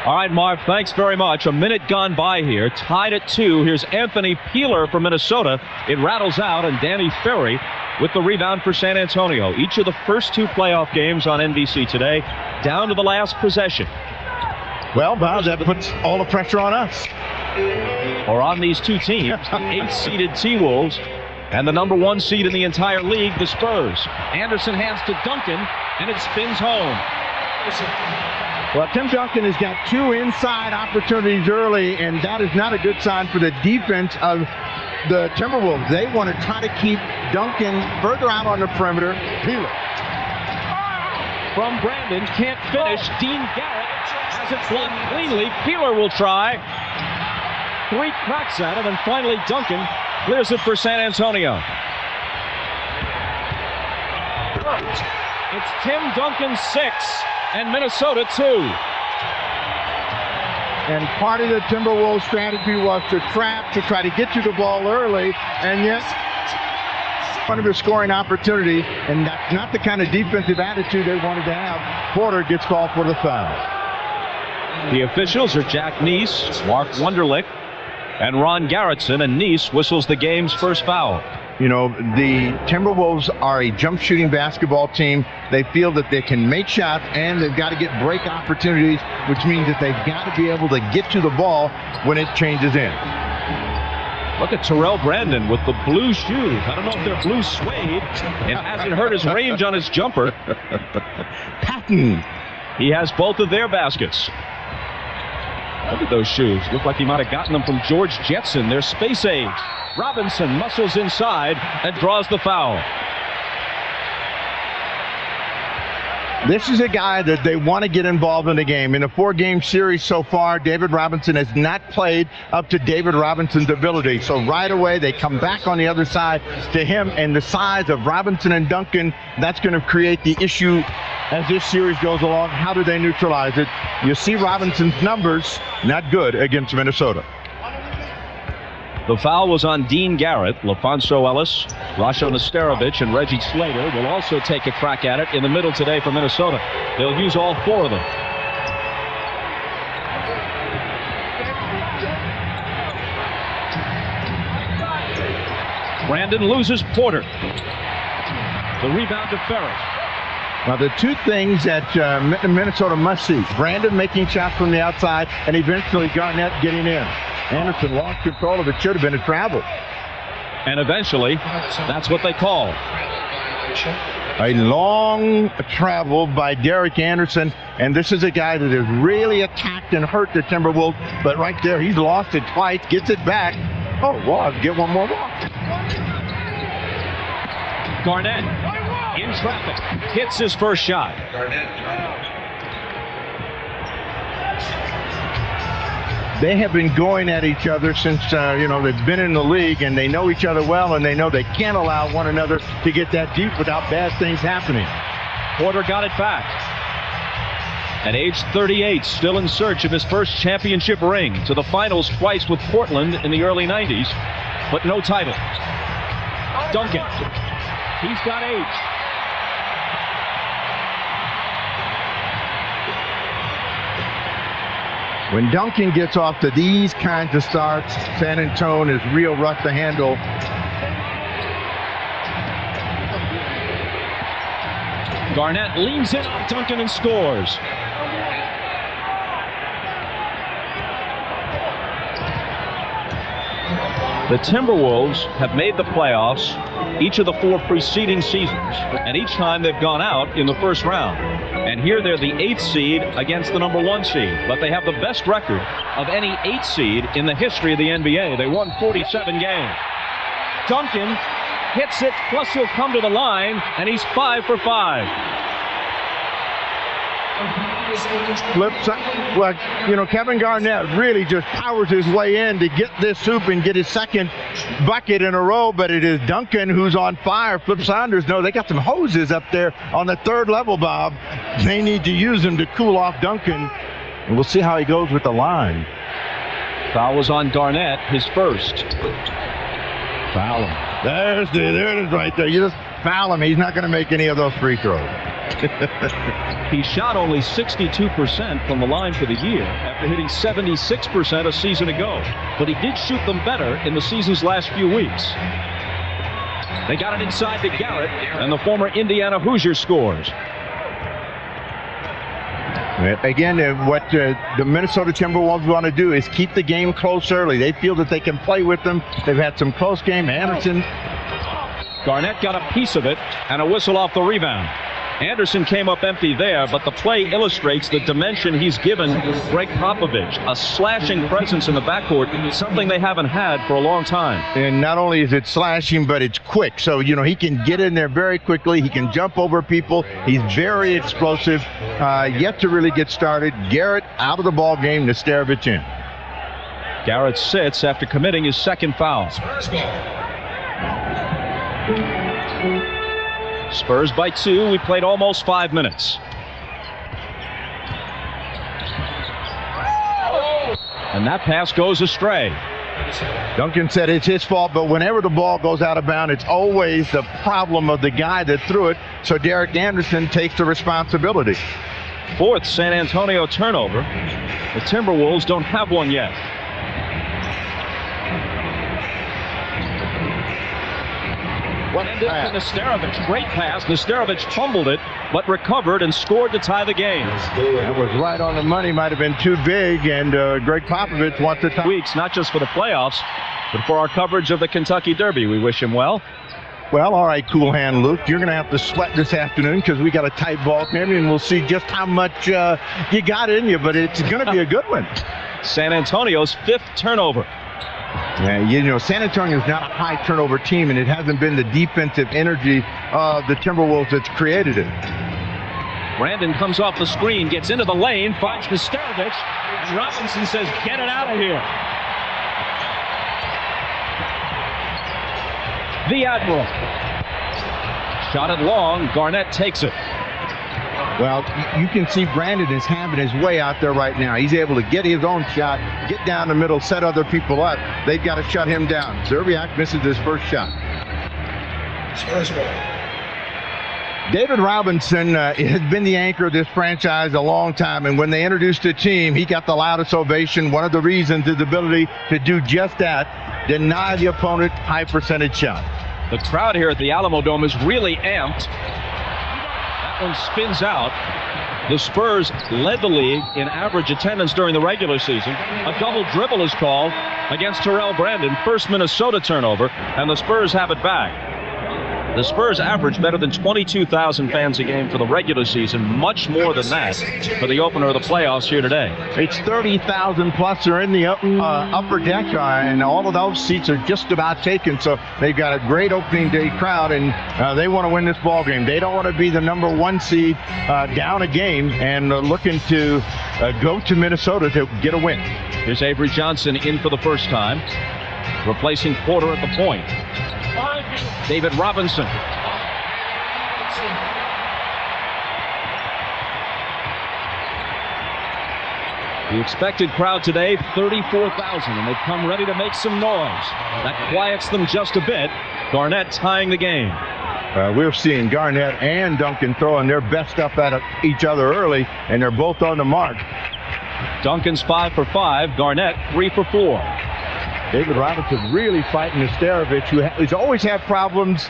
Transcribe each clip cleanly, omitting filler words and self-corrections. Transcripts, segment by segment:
All right, Marv, thanks very much. A minute gone by here, tied at 2. Here's Anthony Peeler from Minnesota. It rattles out, and Danny Ferry with the rebound for San Antonio. Each of the first 2 playoff games on NBC today, down to the last possession. Well, Bob, that puts all the pressure on us. Or on these 2 teams, the 8th-seeded T-Wolves and the number 1 seed in the entire league, the Spurs. Anderson hands to Duncan, and it spins home. Well, Tim Duncan has got 2 inside opportunities early, and that is not a good sign for the defense of the Timberwolves. They want to try to keep Duncan further out on the perimeter. Peeler. From Brandon, can't finish. Dean Garrett has it blocked cleanly. Peeler will try. 3 cracks at it, and finally Duncan clears it for San Antonio. It's Tim Duncan 6 and Minnesota 2. And part of the Timberwolves strategy was to trap, to try to get you the ball early, and yet one of his scoring opportunities, and that's not the kind of defensive attitude they wanted to have. Porter gets called for the foul. The officials are Jack Neese, Mark Wunderlich, and Ron Garrettson, and Neese whistles the game's first foul. You know, the Timberwolves are a jump shooting basketball team. They feel that they can make shots, and they've got to get break opportunities, which means that they've got to be able to get to the ball when it changes in. Look at Terrell Brandon with the blue shoes. I don't know if they're blue suede. It hasn't hurt his range on his jumper. Patton. He has both of their baskets. Look at those shoes. Look like he might have gotten them from George Jetson. They're space age. Robinson muscles inside and draws the foul. This is a guy that they want to get involved in the game. In a 4-game series so far, David Robinson has not played up to David Robinson's ability. So right away, they come back on the other side to him, and the size of Robinson and Duncan, that's going to create the issue as this series goes along. How do they neutralize it? You see Robinson's numbers, not good against Minnesota. The foul was on Dean Garrett. LaFonso Ellis, Rasho Nesterovic, and Reggie Slater will also take a crack at it in the middle today for Minnesota. They'll use all 4 of them. Brandon loses Porter. The rebound to Ferris. Now, the 2 things that Minnesota must see: Brandon making shots from the outside, and eventually Garnett getting in. Anderson lost control of it. Should have been a travel. And eventually, that's what they call. A long travel by Derek Anderson, and this is a guy that has really attacked and hurt the Timberwolves, but right there, he's lost it twice, gets it back. Oh, well, I'll get one more ball. Garnett in traffic, hits his first shot. They have been going at each other since, they've been in the league, and they know each other well, and they know they can't allow one another to get that deep without bad things happening. Porter got it back. At age 38, still in search of his first championship ring. To the finals twice with Portland in the early 90s, but no title. Duncan, he's got 8. When Duncan gets off to these kinds of starts, San Antonio is real rough to handle. Garnett leans in on Duncan and scores. The Timberwolves have made the playoffs each of the 4 preceding seasons, and each time they've gone out in the first round. And here they're the 8th seed against the number 1 seed, but they have the best record of any 8th seed in the history of the NBA. They won 47 games. Duncan hits it, plus he'll come to the line, and he's 5 for 5. Flip side. Well, Kevin Garnett really just powers his way in to get this hoop and get his second bucket in a row, but it is Duncan who's on fire. Flip Saunders, no, they got some hoses up there on the 3rd level, Bob. They need to use them to cool off Duncan, and we'll see how he goes with the line. Foul was on Garnett, his first. Foul him. There it is right there. You just foul him. He's not going to make any of those free throws. He shot only 62% from the line for the year after hitting 76% a season ago. But he did shoot them better in the season's last few weeks. They got it inside to Garrett, and the former Indiana Hoosier scores. Again, what the Minnesota Timberwolves want to do is keep the game close early. They feel that they can play with them. They've had some close game. Anderson. Garnett got a piece of it and a whistle off the rebound. Anderson came up empty there, but the play illustrates the dimension he's given Greg Popovich. A slashing presence in the backcourt, something they haven't had for a long time. And not only is it slashing, but it's quick. So, you know, he can get in there very quickly. He can jump over people. He's very explosive. Yet to really get started. Garrett out of the ball game. Nesterovic in. Garrett sits after committing his second foul. Spurs by 2. We played almost 5 minutes. And that pass goes astray. Duncan said it's his fault, but whenever the ball goes out of bounds, it's always the problem of the guy that threw it. So Derek Anderson takes the responsibility. Fourth San Antonio turnover. The Timberwolves don't have one yet. What ended to Nesterovic. Great pass. Nesterovic fumbled it, but recovered and scored to tie the game. That was right on the money. Might have been too big, and Greg Popovich wants to tie. Weeks, not just for the playoffs, but for our coverage of the Kentucky Derby. We wish him well. Well, all right, cool hand, Luke. You're going to have to sweat this afternoon because we got a tight ball game, and we'll see just how much you got in you, but it's going to be a good one. San Antonio's 5th turnover. Yeah, you know, San Antonio is not a high turnover team, and it hasn't been the defensive energy of the Timberwolves that's created it. Brandon comes off the screen, gets into the lane, finds Nesterovic, and Robinson says, get it out of here. The Admiral. Shot it long. Garnett takes it. Well, you can see Brandon is having his way out there right now. He's able to get his own shot, get down the middle, set other people up. They've got to shut him down. Zerbiak misses his first shot. David Robinson has been the anchor of this franchise a long time, and when they introduced the team, he got the loudest ovation. One of the reasons is his ability to do just that, deny the opponent high percentage shot. The crowd here at the Alamo Dome is really amped. That one spins out. The Spurs led the league in average attendance during the regular season. A double dribble is called against Terrell Brandon. First Minnesota turnover, and the Spurs have it back. The Spurs average better than 22,000 fans a game for the regular season, much more than that for the opener of the playoffs here today. It's 30,000 plus are in the upper deck, and all of those seats are just about taken. So they've got a great opening day crowd, and they want to win this ball game. They don't want to be the number 1 seed down a game and looking to go to Minnesota to get a win. Here's Avery Johnson in for the first time, replacing Porter at the point. David Robinson. The expected crowd today, 34,000, and they've come ready to make some noise. That quiets them just a bit. Garnett tying the game. We're seeing Garnett and Duncan throwing their best stuff at each other early, and they're both on the mark. Duncan's 5 for 5, Garnett 3 for 4. David Robinson really fighting Nesterovic, who's always had problems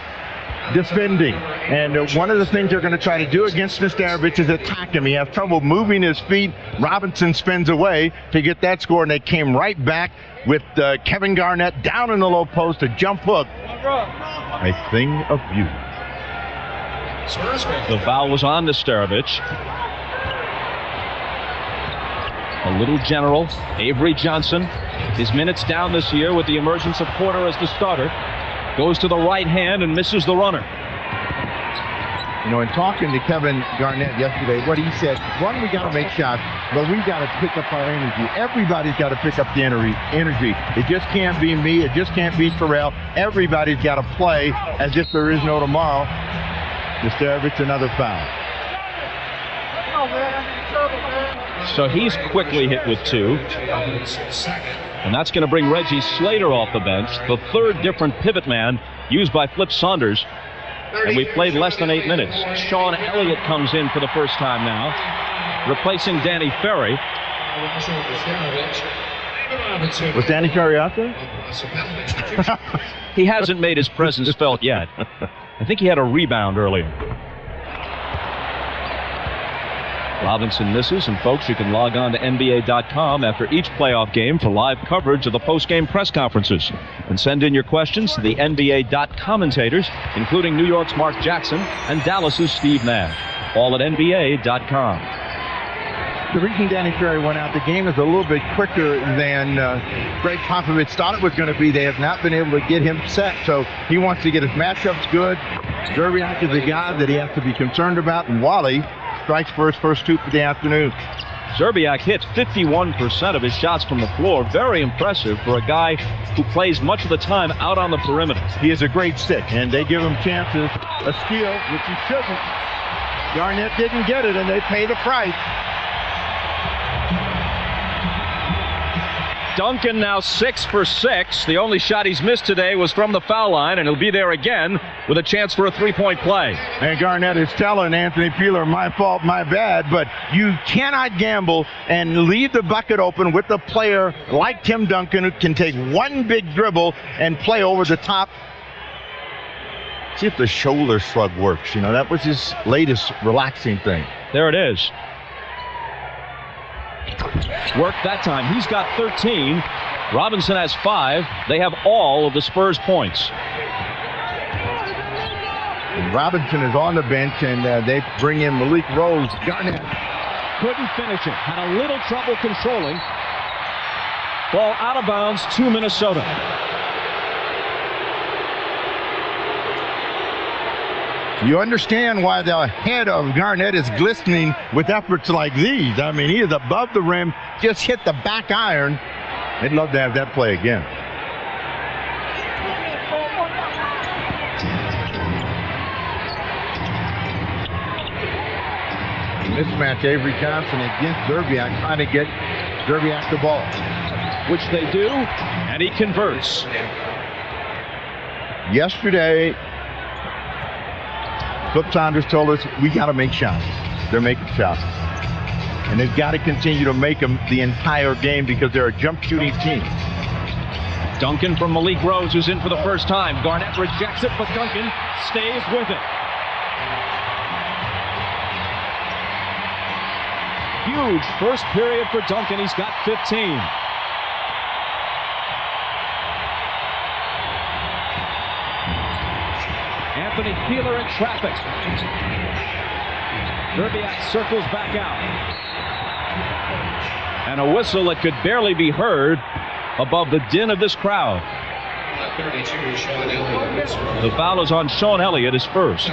defending. And one of the things they're going to try to do against Nesterovic is attack him. He has trouble moving his feet. Robinson spins away to get that score, and they came right back with Kevin Garnett down in the low post, a jump hook. A thing of beauty. The foul was on Nesterovic. A little general, Avery Johnson. His minutes down this year with the emergence of Porter as the starter. Goes to the right hand and misses the runner. You know, in talking to Kevin Garnett yesterday, what he said, one, we got to make shots, but we got to pick up our energy. Everybody's got to pick up the energy. It just can't be me. It just can't be Terrell. Everybody's got to play as if there is no tomorrow. Nesterovic, another foul. So he's quickly hit with 2. And that's going to bring Reggie Slater off the bench, the third different pivot man used by Flip Saunders. and we played less than 8 minutes. Sean Elliott comes in for the first time now, replacing Danny Ferry. Was Danny Ferry out there? He hasn't made his presence felt yet. I think he had a rebound earlier. Robinson misses, and folks, you can log on to NBA.com after each playoff game for live coverage of the post-game press conferences. And send in your questions to the NBA commentators, including New York's Mark Jackson and Dallas's Steve Nash. All at NBA.com. The reason Danny Ferry went out, the game is a little bit quicker than Greg Popovich thought it was going to be. They have not been able to get him set, so he wants to get his matchups good. Zerbiak is a guy that he has to be concerned about, and Wally strikes for his first two for the afternoon. Zerbiak hits 51% of his shots from the floor. Very impressive for a guy who plays much of the time out on the perimeter. He is a great stick, and they give him chances. A steal, which he shouldn't. Garnett didn't get it, and they pay the price. Duncan now 6 for 6. The only shot he's missed today was from the foul line, and he'll be there again with a chance for a three-point play. And Garnett is telling Anthony Peeler, my fault, my bad, but you cannot gamble and leave the bucket open with a player like Tim Duncan, who can take one big dribble and play over the top. See if the shoulder shrug works. You know, that was his latest relaxing thing. There it is. Worked that time. He's got 13. Robinson has 5. They have all of the Spurs points. And Robinson is on the bench, and they bring in Malik Rose. Garnett couldn't finish it. Had a little trouble controlling. Ball out of bounds to Minnesota. You understand why the head of Garnett is glistening with efforts like these. I mean, he is above the rim, just hit the back iron. They'd love to have that play again. Mismatch Avery Johnson against Zerbiak, trying to get Zerbiak the ball. Which they do, and he converts. Yesterday, Flip Saunders told us we got to make shots. They're making shots. And they've got to continue to make them the entire game because they're a jump shooting team. Duncan from Malik Rose, who's in for the first time. Garnett rejects it, but Duncan stays with it. Huge first period for Duncan. He's got 15. Anthony Peeler in traffic. Zerbiak circles back out. And a whistle that could barely be heard above the din of this crowd. The foul is on Sean Elliott, his first.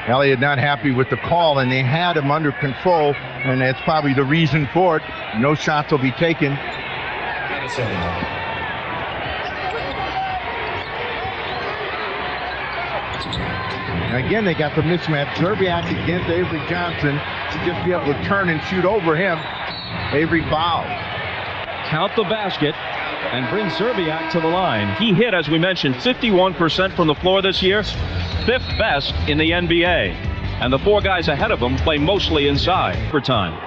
Elliott not happy with the call, and they had him under control, and that's probably the reason for it. No shots will be taken. Again, they got the mismatch. Zerbiak against Avery Johnson to just be able to turn and shoot over him. Avery fouls. Count the basket and bring Zerbiak to the line. He hit, as we mentioned, 51% from the floor this year, 5th best in the NBA. And the 4 guys ahead of him play mostly inside for time.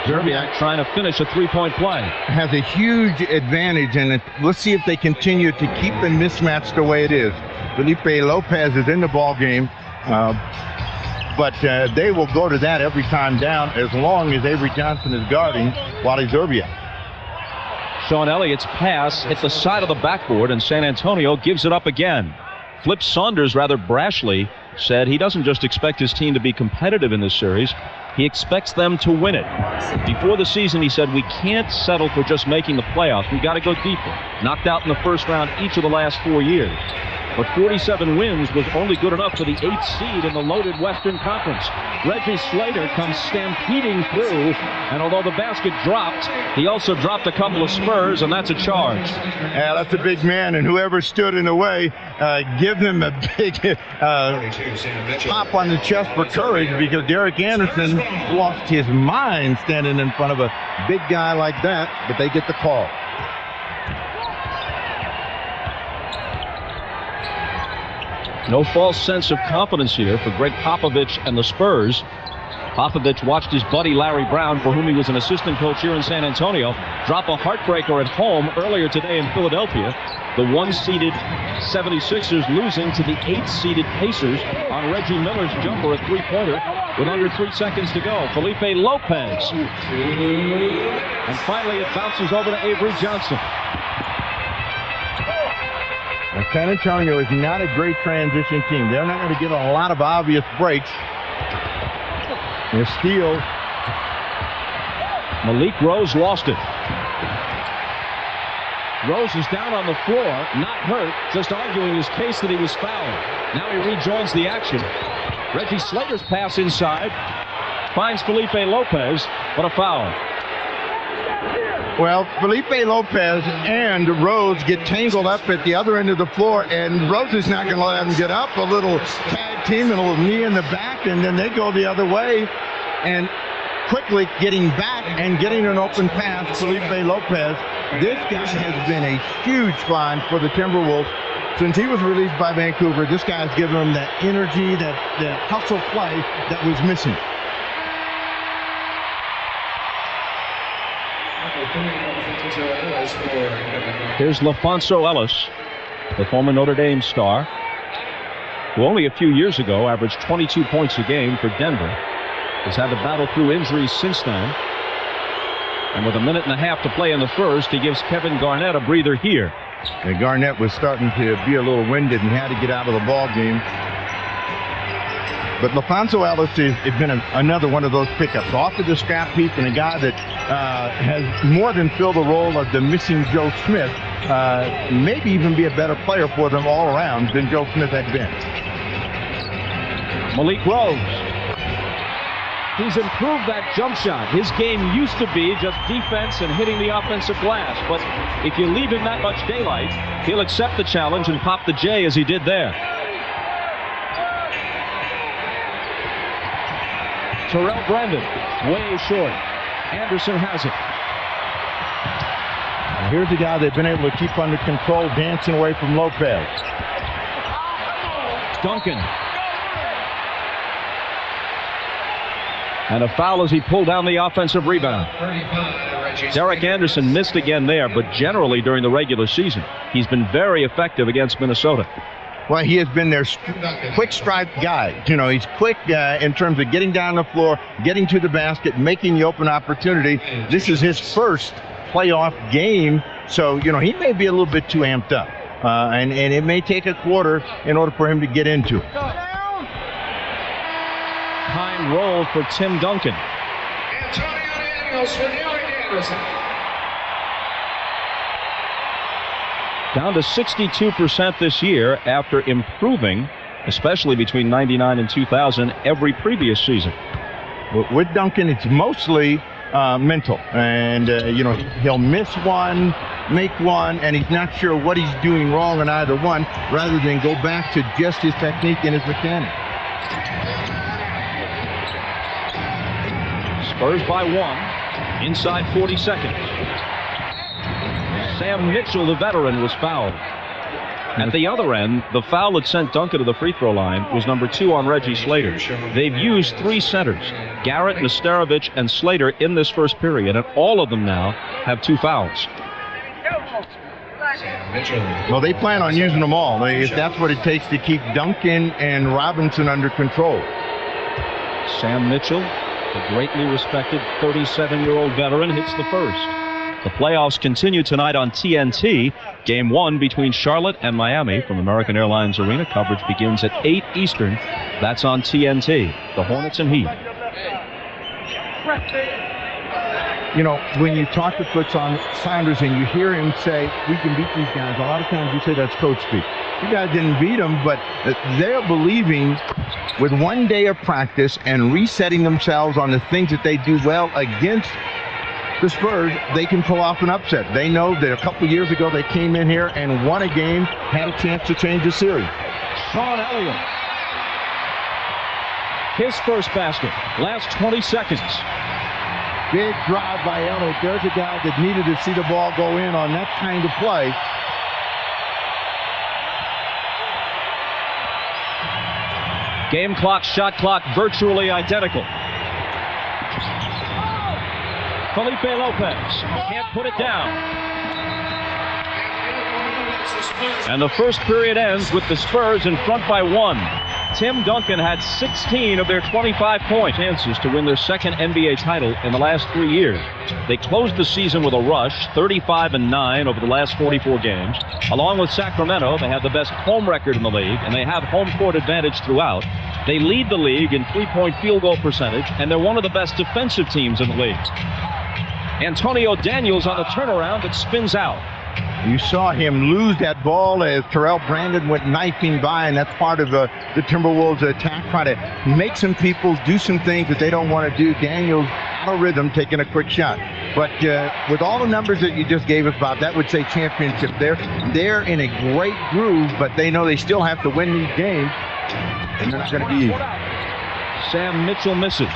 Zerbiak trying to finish a three-point play. Has a huge advantage, and let's see if they continue to keep the mismatch the way it is. Felipe Lopez is in the ball game, but they will go to that every time down as long as Avery Johnson is guarding Wally Zerbiak. Sean Elliott's pass hit the side of the backboard, and San Antonio gives it up again. Flip Saunders, rather brashly, said he doesn't just expect his team to be competitive in this series, he expects them to win it. Before the season, he said, we can't settle for just making the playoffs. We got to go deeper. Knocked out in the first round each of the last 4 years. But 47 wins was only good enough for the 8th seed in the loaded Western Conference. Reggie Slater comes stampeding through, and although the basket dropped, he also dropped a couple of Spurs, and that's a charge. Yeah, that's a big man, and whoever stood in the way, give them a big pop on the chest for courage, because Derek Anderson lost his mind standing in front of a big guy like that, but they get the call. No false sense of confidence here for Greg Popovich and the Spurs. Popovich watched his buddy Larry Brown, for whom he was an assistant coach here in San Antonio, drop a heartbreaker at home earlier today in Philadelphia. The 1-seeded 76ers losing to the 8-seeded Pacers on Reggie Miller's jumper, a three-pointer, with under 3 seconds to go. Felipe Lopez. And finally it bounces over to Avery Johnson. Now, San Antonio is not a great transition team. They're not going to give a lot of obvious breaks. Their steal. Malik Rose lost it. Rose is down on the floor, not hurt, just arguing his case that he was fouled. Now he rejoins the action. Reggie Slater's pass inside finds Felipe Lopez, but a foul. Well, Felipe Lopez and Rose get tangled up at the other end of the floor, and Rose is not going to let them get up. A little tag team and a little knee in the back, and then they go the other way. And quickly getting back and getting an open pass, Felipe Lopez. This guy has been a huge find for the Timberwolves. Since he was released by Vancouver, this guy's given them that energy, that hustle play that was missing. Here's LaFonso Ellis, the former Notre Dame star, who only a few years ago averaged 22 points a game for Denver. Has had to battle through injuries since then. And with a minute and a half to play in the first, he gives Kevin Garnett a breather here. And Garnett was starting to be a little winded and had to get out of the ball game. But LaFonso Ellis has been another one of those pickups. Off of the scrap heap, and a guy that has more than filled the role of the missing Joe Smith. Maybe even be a better player for them all around than Joe Smith had been. Malik Rose. He's improved that jump shot. His game used to be just defense and hitting the offensive glass. But if you leave him that much daylight, he'll accept the challenge and pop the J as he did there. Terrell Brandon, way short. Anderson has it. And here's a guy they've been able to keep under control, dancing away from Lopez. Duncan. And a foul as he pulled down the offensive rebound. Derek Anderson missed again there, but generally during the regular season, he's been very effective against Minnesota. Well, he has been their quick strike guy. You know, he's quick in terms of getting down the floor, getting to the basket, making the open opportunity. This is his first playoff game, so, you know, he may be a little bit too amped up. And it may take a quarter in order for him to get into it. High roll for Tim Duncan. Down to 62% this year after improving, especially between 99 and 2000, every previous season. With Duncan, it's mostly mental. And, you know, he'll miss one, make one, and he's not sure what he's doing wrong on either one, rather than go back to just his technique and his mechanics. Spurs by 1, inside 40 seconds. Sam Mitchell, the veteran, was fouled. At the other end, the foul that sent Duncan to the free throw line was number 2 on Reggie Slater. They've used 3 centers, Garrett, Nesterovic, and Slater, in this first period, and all of them now have 2 fouls. Well, they plan on using them all. If that's what it takes to keep Duncan and Robinson under control. Sam Mitchell, the greatly respected 37-year-old veteran, hits the first. The playoffs continue tonight on TNT. Game 1 between Charlotte and Miami from American Airlines Arena. Coverage begins at 8 Eastern. That's on TNT. The Hornets and Heat. You know, when you talk to Coach Saunders and you hear him say, we can beat these guys, a lot of times you say that's coach speak. You guys didn't beat them, but they're believing with one day of practice and resetting themselves on the things that they do well against the Spurs, they can pull off an upset. They know that a couple years ago they came in here and won a game, had a chance to change the series. Sean Elliott. His first basket. Last 20 seconds. Big drive by Elliott. There's a guy that needed to see the ball go in on that kind of play. Game clock, shot clock, virtually identical. Felipe Lopez can't put it down. And the first period ends with the Spurs in front by 1. Tim Duncan had 16 of their 25 point chances to win their second NBA title in the last 3 years. They closed the season with a rush, 35-9 over the last 44 games. Along with Sacramento, they have the best home record in the league, and they have home court advantage throughout. They lead the league in three-point field goal percentage, and they're one of the best defensive teams in the league. Antonio Daniels on the turnaround that spins out. You saw him lose that ball as Terrell Brandon went knifing by, and that's part of the Timberwolves attack, try to make some people do some things that they don't want to do. Daniels out of rhythm, taking a quick shot. But with all the numbers that you just gave us, Bob, that would say championship. They're in a great groove, but they know they still have to win these games, and they're not going to be easy. Sam Mitchell misses.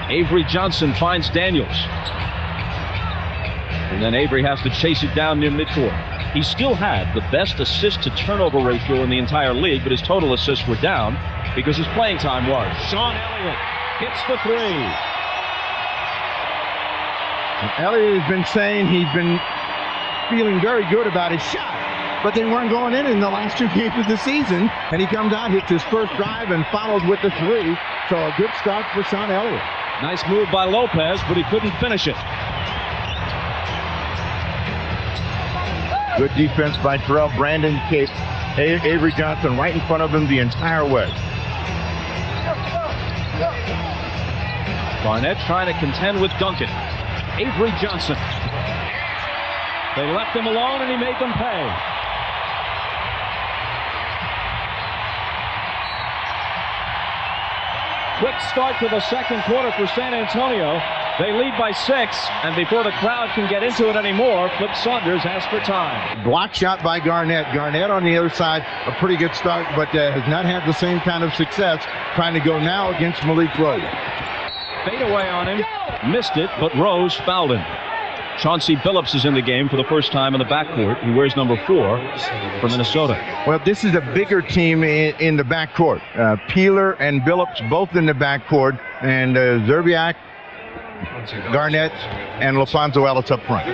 Avery Johnson finds Daniels. And then Avery has to chase it down near midcourt. He still had the best assist-to-turnover ratio in the entire league, but his total assists were down because his playing time was. Sean Elliott hits the three. And Elliott has been saying he's been feeling very good about his shot, but they weren't going in the last 2 games of the season. And he comes out, hits his first drive, and follows with the three. So a good start for Sean Elliott. Nice move by Lopez, but he couldn't finish it. Good defense by Terrell Brandon. Avery Johnson right in front of him the entire way. Garnett trying to contend with Duncan. Avery Johnson. They left him alone and he made them pay. Quick start to the second quarter for San Antonio. They lead by 6, and before the crowd can get into it anymore, Flip Saunders asks for time. Block shot by Garnett. Garnett on the other side, a pretty good start, but has not had the same kind of success trying to go now against Malik Rose. Fade away on him, missed it, but Rose fouled him. Chauncey Billups is in the game for the first time in the backcourt. He wears number 4 for Minnesota. Well, this is a bigger team in the backcourt. Peeler and Billups both in the backcourt, and Zerbiak, Garnett, and LaFonso Ellis up front.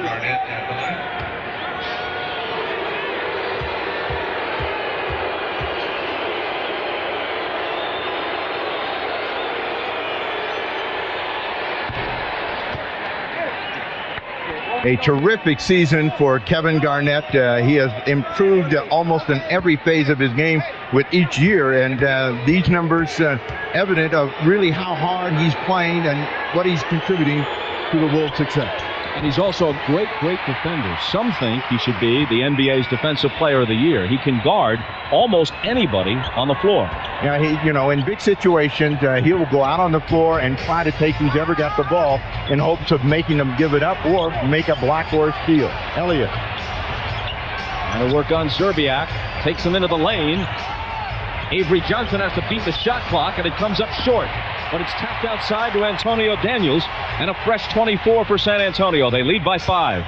A terrific season for Kevin Garnett. He has improved almost in every phase of his game with each year, and these numbers evident of really how hard he's playing and what he's contributing to the Wolves' success. And he's also a great defender. Some think he should be the NBA's Defensive Player of the Year. He can guard almost anybody on the floor. Yeah, in big situations, he will go out on the floor and try to take who's ever got the ball in hopes of making them give it up or make a block or a steal. Elliott. And a work on Zerbiak. Takes him into the lane. Avery Johnson has to beat the shot clock, and it comes up short. But it's tapped outside to Antonio Daniels, and a fresh 24 for San Antonio. They lead by 5.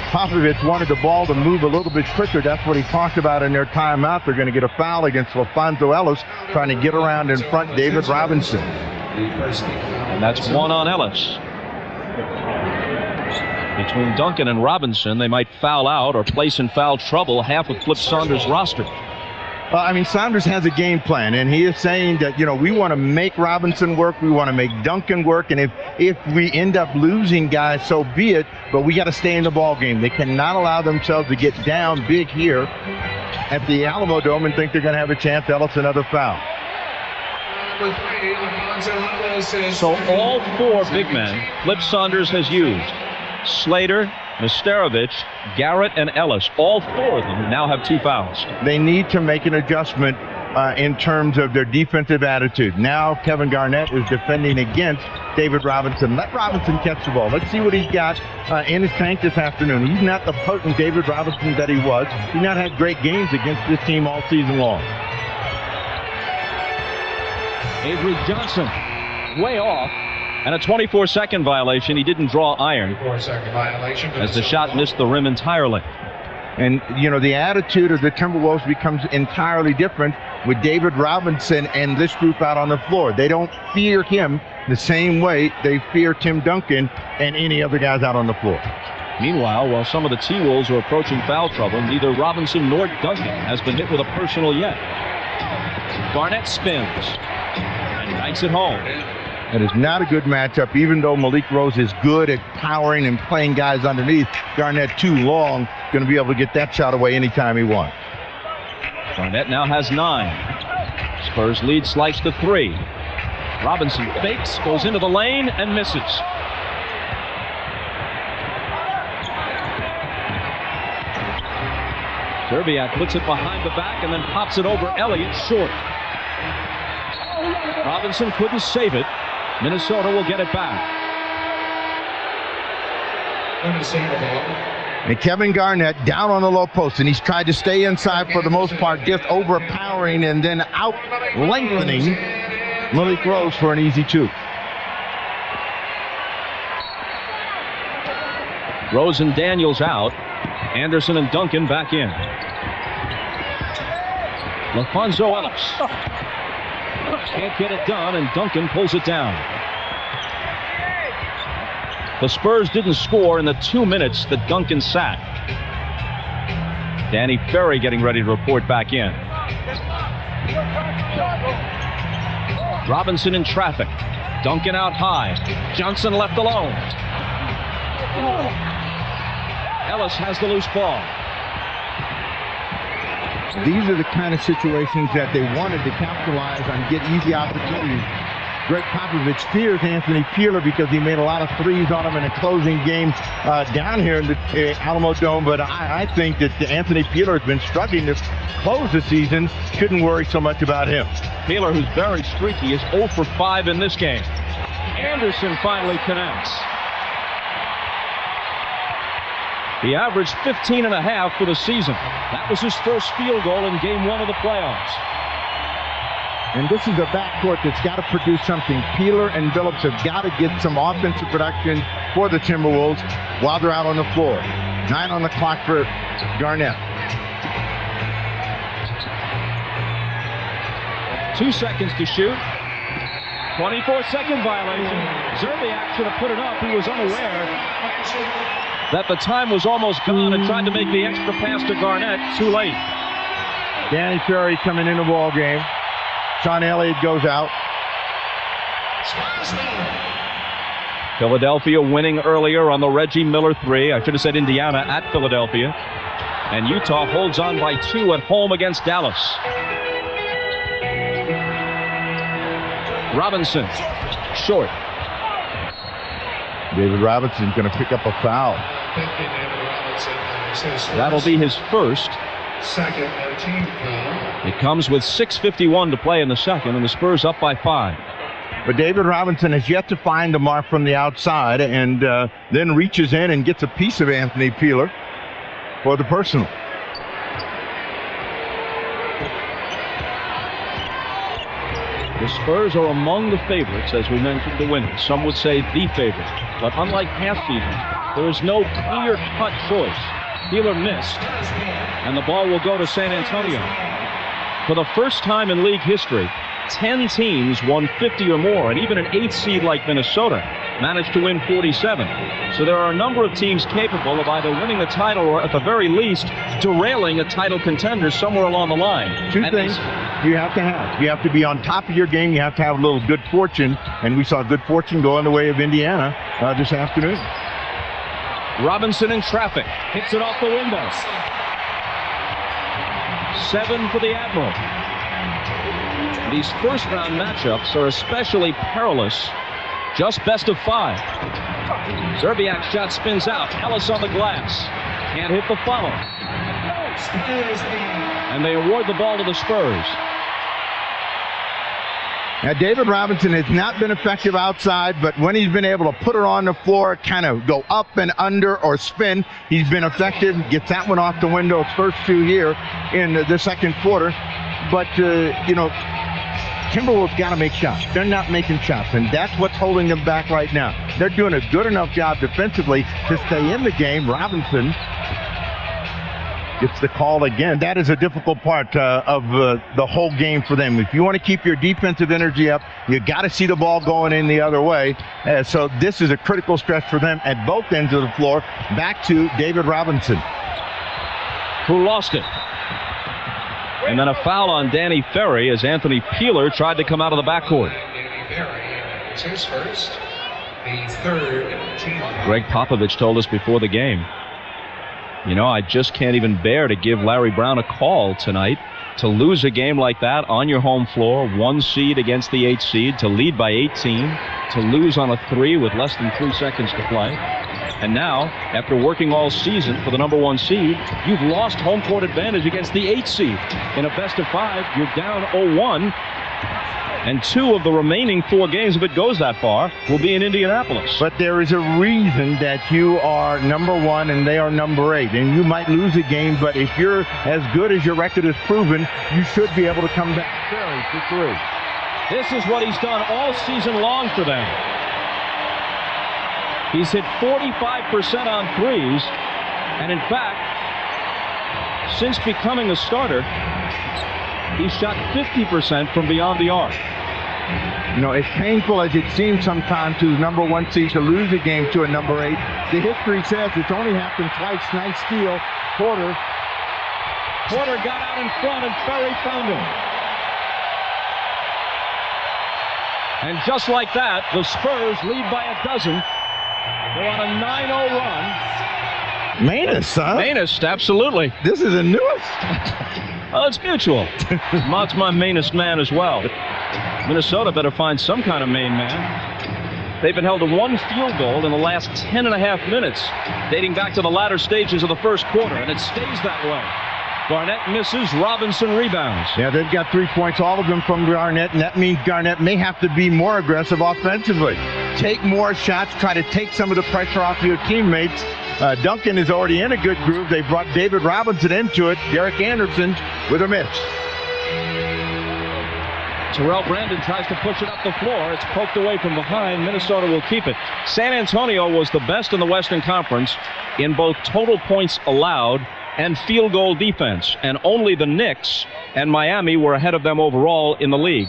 Popovich wanted the ball to move a little bit quicker. That's what he talked about in their timeout. They're going to get a foul against LaFonso Ellis, trying to get around in front David Robinson. And that's 1 on Ellis. Between Duncan and Robinson, they might foul out or place in foul trouble half of Flip Saunders' roster. Saunders has a game plan, and he is saying that, we want to make Robinson work, we want to make Duncan work, and if we end up losing guys, so be it, but we got to stay in the ball game. They cannot allow themselves to get down big here at the Alamo Dome and think they're going to have a chance. Ellis, another foul. So all 4 big men Flip Saunders has used. Slater, Nesterovic, Garrett, and Ellis. All 4 of them now have 2 fouls. They need to make an adjustment in terms of their defensive attitude. Now Kevin Garnett is defending against David Robinson. Let Robinson catch the ball. Let's see what he's got in his tank this afternoon. He's not the potent David Robinson that he was. He's not had great games against this team all season long. Avery Johnson way off. And a 24-second violation. He didn't draw iron 24-second violation as the shot missed the rim entirely. And, the attitude of the Timberwolves becomes entirely different with David Robinson and this group out on the floor. They don't fear him the same way they fear Tim Duncan and any other guys out on the floor. Meanwhile, while some of the T-Wolves are approaching foul trouble, neither Robinson nor Duncan has been hit with a personal yet. Garnett spins and knocks it home. It is not a good matchup, even though Malik Rose is good at powering and playing guys underneath. Garnett too long, going to be able to get that shot away anytime he wants. Garnett now has 9. Spurs lead sliced to 3. Robinson fakes, goes into the lane, and misses. Zerbiak puts it behind the back and then pops it over Elliott short. Robinson couldn't save it. Minnesota will get it back. And Kevin Garnett down on the low post, and he's tried to stay inside for the most part, just overpowering and then out lengthening Malik Rose for an easy 2. Rose and Daniels out. Anderson and Duncan back in. LaFonso Ellis can't get it done, and Duncan pulls it down. The Spurs didn't score in the 2 minutes that Duncan sat. Danny Ferry getting ready to report back in. Robinson in traffic. Duncan out high. Johnson left alone. Ellis has the loose ball. These are the kind of situations that they wanted to capitalize on, get easy opportunities. Greg Popovich fears Anthony Peeler because he made a lot of threes on him in a closing game down here in the Alamo Dome, but I think that Anthony Peeler has been struggling to close the season. Shouldn't worry so much about him. Peeler, who's very streaky, is 0 for 5 in this game. Anderson finally connects. He averaged 15.5 for the season. That was his first field goal in Game 1 of the playoffs. And this is a backcourt that's got to produce something. Peeler and Phillips have got to get some offensive production for the Timberwolves while they're out on the floor. 9 on the clock for Garnett. 2 seconds to shoot. 24-second violation. Zerbiak should have put it up. He was unaware that the time was almost gone and tried to make the extra pass to Garnett. Too late. Danny Ferry coming in the ball game. Sean Elliott goes out. Philadelphia winning earlier on the Reggie Miller 3. I should have said Indiana at Philadelphia. And Utah holds on by 2 at home against Dallas. Robinson, short. David Robinson's going to pick up a foul. That'll be his first. Second and team foul. It comes with 6:51 to play in the second, and the Spurs up by 5. But David Robinson has yet to find the mark from the outside, and then reaches in and gets a piece of Anthony Peeler for the personal. The Spurs are among the favorites, as we mentioned, to win it. Some would say the favorite. But unlike past seasons, there is no clear-cut choice. Peeler missed, and the ball will go to San Antonio. For the first time in league history, 10 teams won 50 or more, and even an 8th seed like Minnesota managed to win 47. So there are a number of teams capable of either winning the title or, at the very least, derailing a title contender somewhere along the line. Two things you have to have. You have to be on top of your game. You have to have a little good fortune, and we saw good fortune go in the way of Indiana this afternoon. Robinson in traffic, hits it off the window. 7 for the Admiral. These first-round matchups are especially perilous. Just best of 5. Zerbiak's shot spins out. Ellis on the glass. Can't hit the follow. And they award the ball to the Spurs. Now, David Robinson has not been effective outside, but when he's been able to put it on the floor, kind of go up and under or spin, he's been effective. Gets that one off the window. His first 2 here in the second quarter. But, Timberwolves got to make shots. They're not making shots, and that's what's holding them back right now. They're doing a good enough job defensively to stay in the game. Robinson gets the call again. That is a difficult part of the whole game for them. If you want to keep your defensive energy up, you got to see the ball going in the other way. So this is a critical stretch for them at both ends of the floor. Back to David Robinson, who lost it. And then a foul on Danny Ferry as Anthony Peeler tried to come out of the backcourt. Danny Ferry, it's his first, the third team. Greg Popovich told us before the game, you know, I just can't even bear to give Larry Brown a call tonight. To lose a game like that on your home floor, 1 seed against the 8 seed, to lead by 18, to lose on a 3 with less than 3 seconds to play. And now, after working all season for the number 1 seed, you've lost home court advantage against the 8 seed. In a best of 5, you're down 0-1. And 2 of the remaining 4 games, if it goes that far, will be in Indianapolis. But there is a reason that you are number 1 and they are number 8. And you might lose a game, but if you're as good as your record has proven, you should be able to come back fairly for 3. This is what he's done all season long for them. He's hit 45% on threes, and in fact, since becoming a starter, he's shot 50% from beyond the arc. You know, as painful as it seems sometimes to number 1 seed to lose a game to a number 8, the history says it's only happened twice. Nice steal. Porter got out in front, and Ferry found him. And just like that, the Spurs lead by a dozen. They're on a 9-0 run. Manus, huh? Manus, absolutely. This is a newest. Oh, it's mutual. Mott's my mainest man as well. Minnesota better find some kind of main man. They've been held to 1 field goal in the last 10.5 minutes, dating back to the latter stages of the first quarter, and it stays that way. Garnett misses, Robinson rebounds. Yeah, they've got 3 points, all of them from Garnett, and that means Garnett may have to be more aggressive offensively. Take more shots, try to take some of the pressure off your teammates. Duncan is already in a good groove. They brought David Robinson into it. Derek Anderson with a miss. Terrell Brandon tries to push it up the floor. It's poked away from behind. Minnesota will keep it. San Antonio was the best in the Western Conference in both total points allowed and field goal defense, and only the Knicks and Miami were ahead of them overall in the league.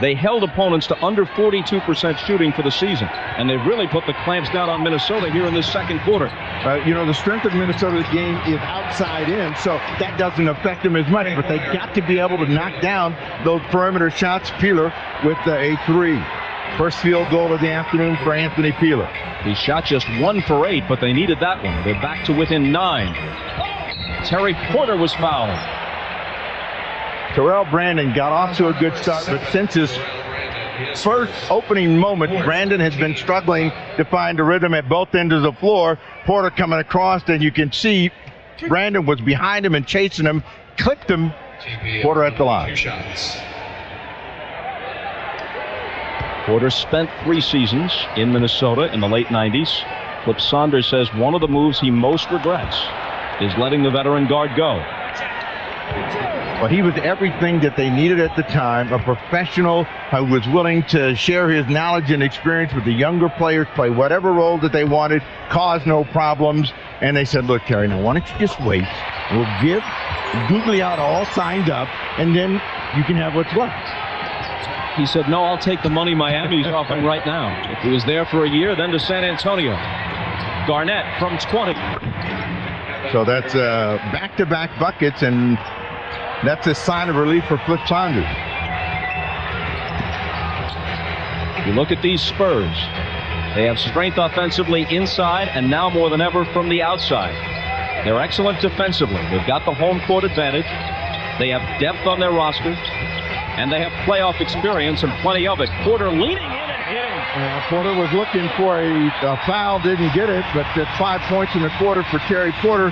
They held opponents to under 42% shooting for the season, and they've really put the clamps down on Minnesota here in this second quarter. You know, the strength of Minnesota's game is outside in, so that doesn't affect them as much, but they got to be able to knock down those perimeter shots. Peeler with a 3. First field goal of the afternoon for Anthony Peeler. He shot just 1 for 8, but they needed that one. They're back to within 9. Terry Porter was fouled. Terrell Brandon got off to a good start, but since his first opening moment, Brandon has been struggling to find a rhythm at both ends of the floor. Porter coming across, and you can see Brandon was behind him and chasing him, clipped him. Porter at the line. Porter spent 3 seasons in Minnesota in the late 90s. Flip Saunders says one of the moves he most regrets is letting the veteran guard go. Well, he was everything that they needed at the time, a professional who was willing to share his knowledge and experience with the younger players, play whatever role that they wanted, cause no problems. And they said, look, Terry, now why don't you just wait? We'll give Gugliotta all signed up, and then you can have what's left. He said, no, I'll take the money Miami's offering right now. If he was there for a year, then to San Antonio. Garnett from 20. So that's back-to-back buckets, and that's a sign of relief for Flip Saunders. You look at these Spurs. They have strength offensively inside and now more than ever from the outside. They're excellent defensively. They've got the home court advantage. They have depth on their roster, and they have playoff experience and plenty of it. Porter leaning in and hitting. Porter was looking for a foul, didn't get it, but that's 5 points in the quarter for Terry Porter.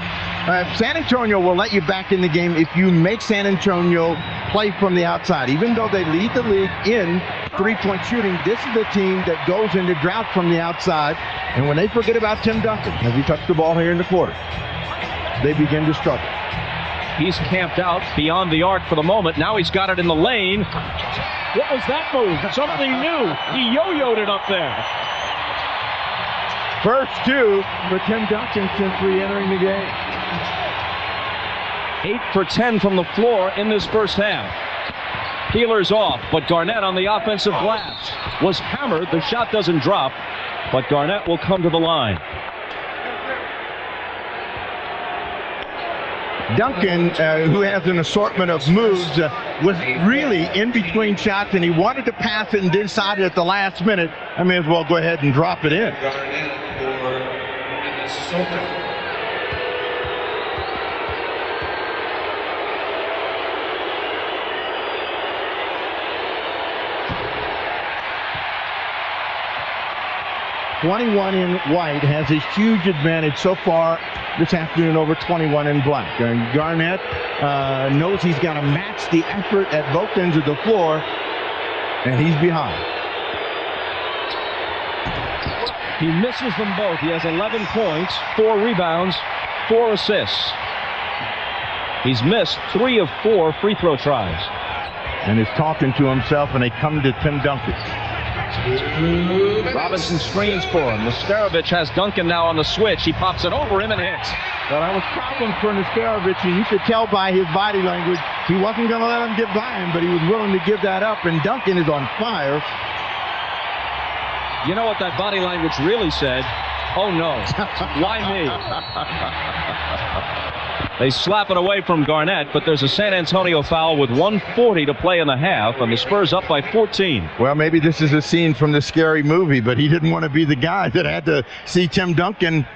San Antonio will let you back in the game if you make San Antonio play from the outside. Even though they lead the league in three-point shooting, this is the team that goes into drought from the outside. And when they forget about Tim Duncan, as he touched the ball here in the quarter, they begin to struggle. He's camped out beyond the arc for the moment. Now he's got it in the lane. What was that move? Something new. He yo-yoed it up there. First 2 for Tim Duncan since re-entering the game. 8 for 10 from the floor in this first half. Peeler's off, but Garnett on the offensive glass was hammered. The shot doesn't drop, but Garnett will come to the line. Duncan, who has an assortment of moves, was really in between shots, and he wanted to pass it and decided at the last minute, I may as well go ahead and drop it in. Garnett for Minnesota. .21 in white has a huge advantage so far this afternoon over 21 in black. And Garnett knows he's got to match the effort at both ends of the floor, and he's behind. He misses them both. He has 11 points, 4 rebounds, 4 assists. He's missed 3 of 4 free throw tries. And is talking to himself, and they come to Tim Duncan. Robinson screens for him. Nesterovic has Duncan now on the switch. He pops it over him and hits. Well, that was a problem for Nesterovic, and you could tell by his body language he wasn't going to let him get by him, but he was willing to give that up, and Duncan is on fire. You know what that body language really said? Oh no, why me? They slap it away from Garnett, but there's a San Antonio foul with 1:40 to play in the half, and the Spurs up by 14. Well, maybe this is a scene from the Scary Movie, but he didn't want to be the guy that had to see Tim Duncan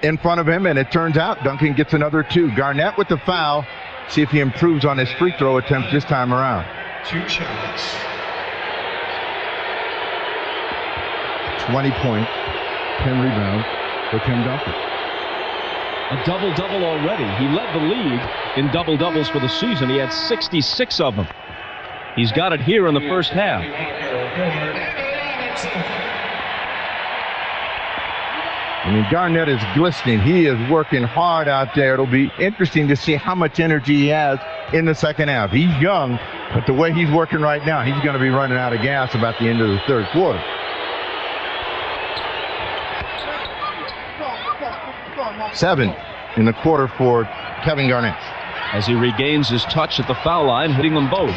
in front of him, and it turns out Duncan gets another 2. Garnett with the foul. See if he improves on his free throw attempt this time around. 2 shots. 20 points, 10 rebounds for Tim Duncan. A double-double already. He led the league in double-doubles for the season. He had 66 of them. He's got it here in the first half. I mean, Garnett is glistening. He is working hard out there. It'll be interesting to see how much energy he has in the second half. He's young, but the way he's working right now, he's going to be running out of gas about the end of the third quarter. Seven in the quarter for Kevin Garnett. As he regains his touch at the foul line, hitting them both.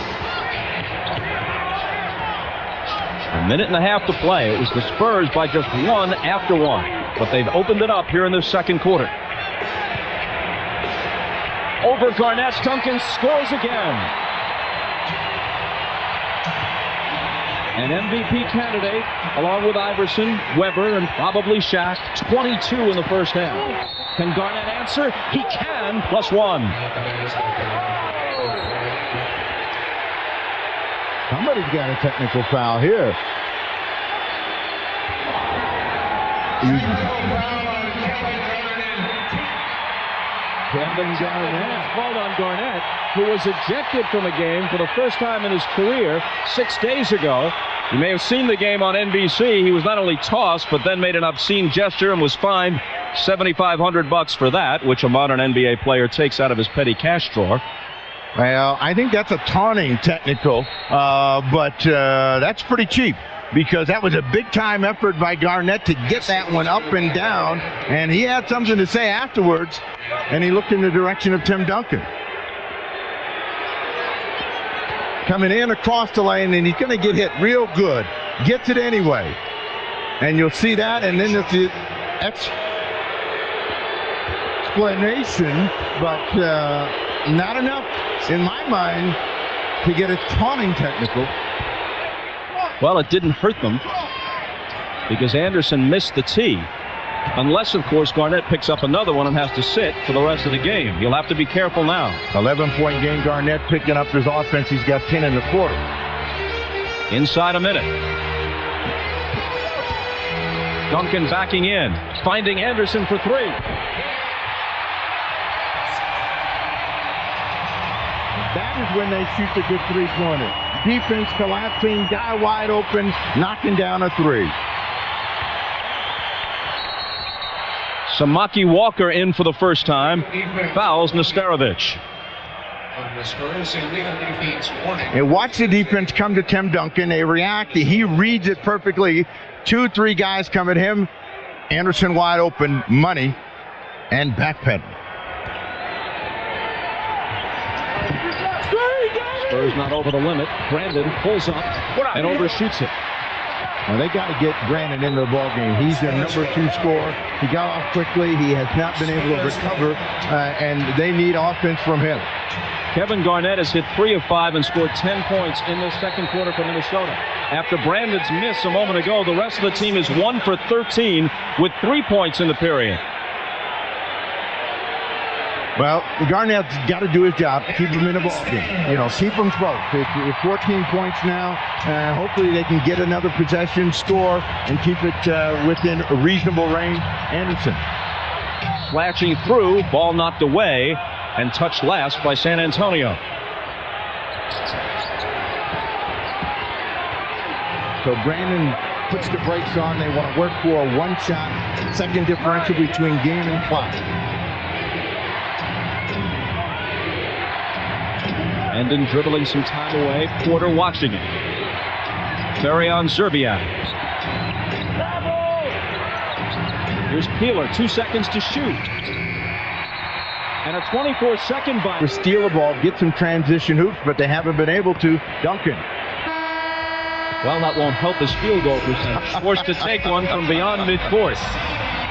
A minute and a half to play. It was the Spurs by just 1 after 1. But they've opened it up here in this second quarter. Over Garnett, Duncan scores again. An MVP candidate, along with Iverson, Weber, and probably Shaq. 22 in the first half. Can Garnett answer? He can, +1. Somebody's got a technical foul here. Kevin Garnett, fault on Garnett, who was ejected from a game for the first time in his career 6 days ago. You may have seen the game on NBC. He was not only tossed, but then made an obscene gesture and was fined $7,500 for that, which a modern NBA player takes out of his petty cash drawer. Well, I think that's a taunting technical, but that's pretty cheap, because that was a big-time effort by Garnett to get that one up and down, and he had something to say afterwards, and he looked in the direction of Tim Duncan. Coming in across the lane, and he's going to get hit real good. Gets it anyway. And you'll see that, and then there's the explanation, but not enough, in my mind, to get a taunting technical. Well, it didn't hurt them because Anderson missed the tee. Unless, of course, Garnett picks up another one and has to sit for the rest of the game. He'll have to be careful now. 11-point game, Garnett picking up his offense. He's got 10 in the quarter. Inside a minute. Duncan backing in, finding Anderson for 3. That is when they shoot the good three-pointer. Defense collapsing, guy wide open, knocking down a 3. Samaki Walker in for the first time. Fouls Nesterovic. And watch the defense come to Tim Duncan. They react. He reads it perfectly. 2-3 guys come at him. Anderson wide open, money, and backpedaling. Spurs not over the limit. Brandon pulls up and overshoots it. Well, they got to get Brandon into the ball game. He's their number 2 scorer. He got off quickly. He has not been able to recover, and they need offense from him. Kevin Garnett has hit 3 of 5 and scored 10 points in this second quarter for Minnesota. After Brandon's miss a moment ago, the rest of the team is 1 for 13 with 3 points in the period. Well, Garnett's got to do his job, keep him in the ball game. You know, keep them close. It's 14 points now. Hopefully they can get another possession, score, and keep it within a reasonable range. Anderson. Slashing through, ball knocked away, and touched last by San Antonio. So Brandon puts the brakes on. They want to work for a one-shot, second differential between game and clock. Brandon dribbling some time away. Porter watching it. Ferry on Zerbiak. Here's Peeler, 2 seconds to shoot. And a 24-second buy. To steal the ball, get some transition hoops, but they haven't been able to. Duncan. Well, that won't help his field goal percentage. Forced to take one from beyond midcourt.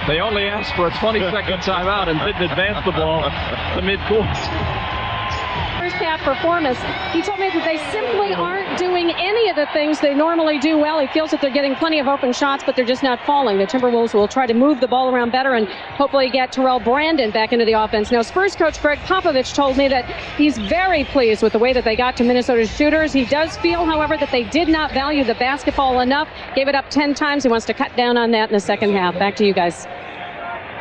They only asked for a 20-second timeout and didn't advance the ball to midcourt. First half performance, he told me that they simply aren't doing any of the things they normally do well. He feels that they're getting plenty of open shots, but they're just not falling. The Timberwolves will try to move the ball around better and hopefully get Terrell Brandon back into the offense. Now, Spurs coach Greg Popovich told me that he's very pleased with the way that they got to Minnesota's shooters. He does feel, however, that they did not value the basketball enough. Gave it up 10 times. He wants to cut down on that in the second half. Back to you guys.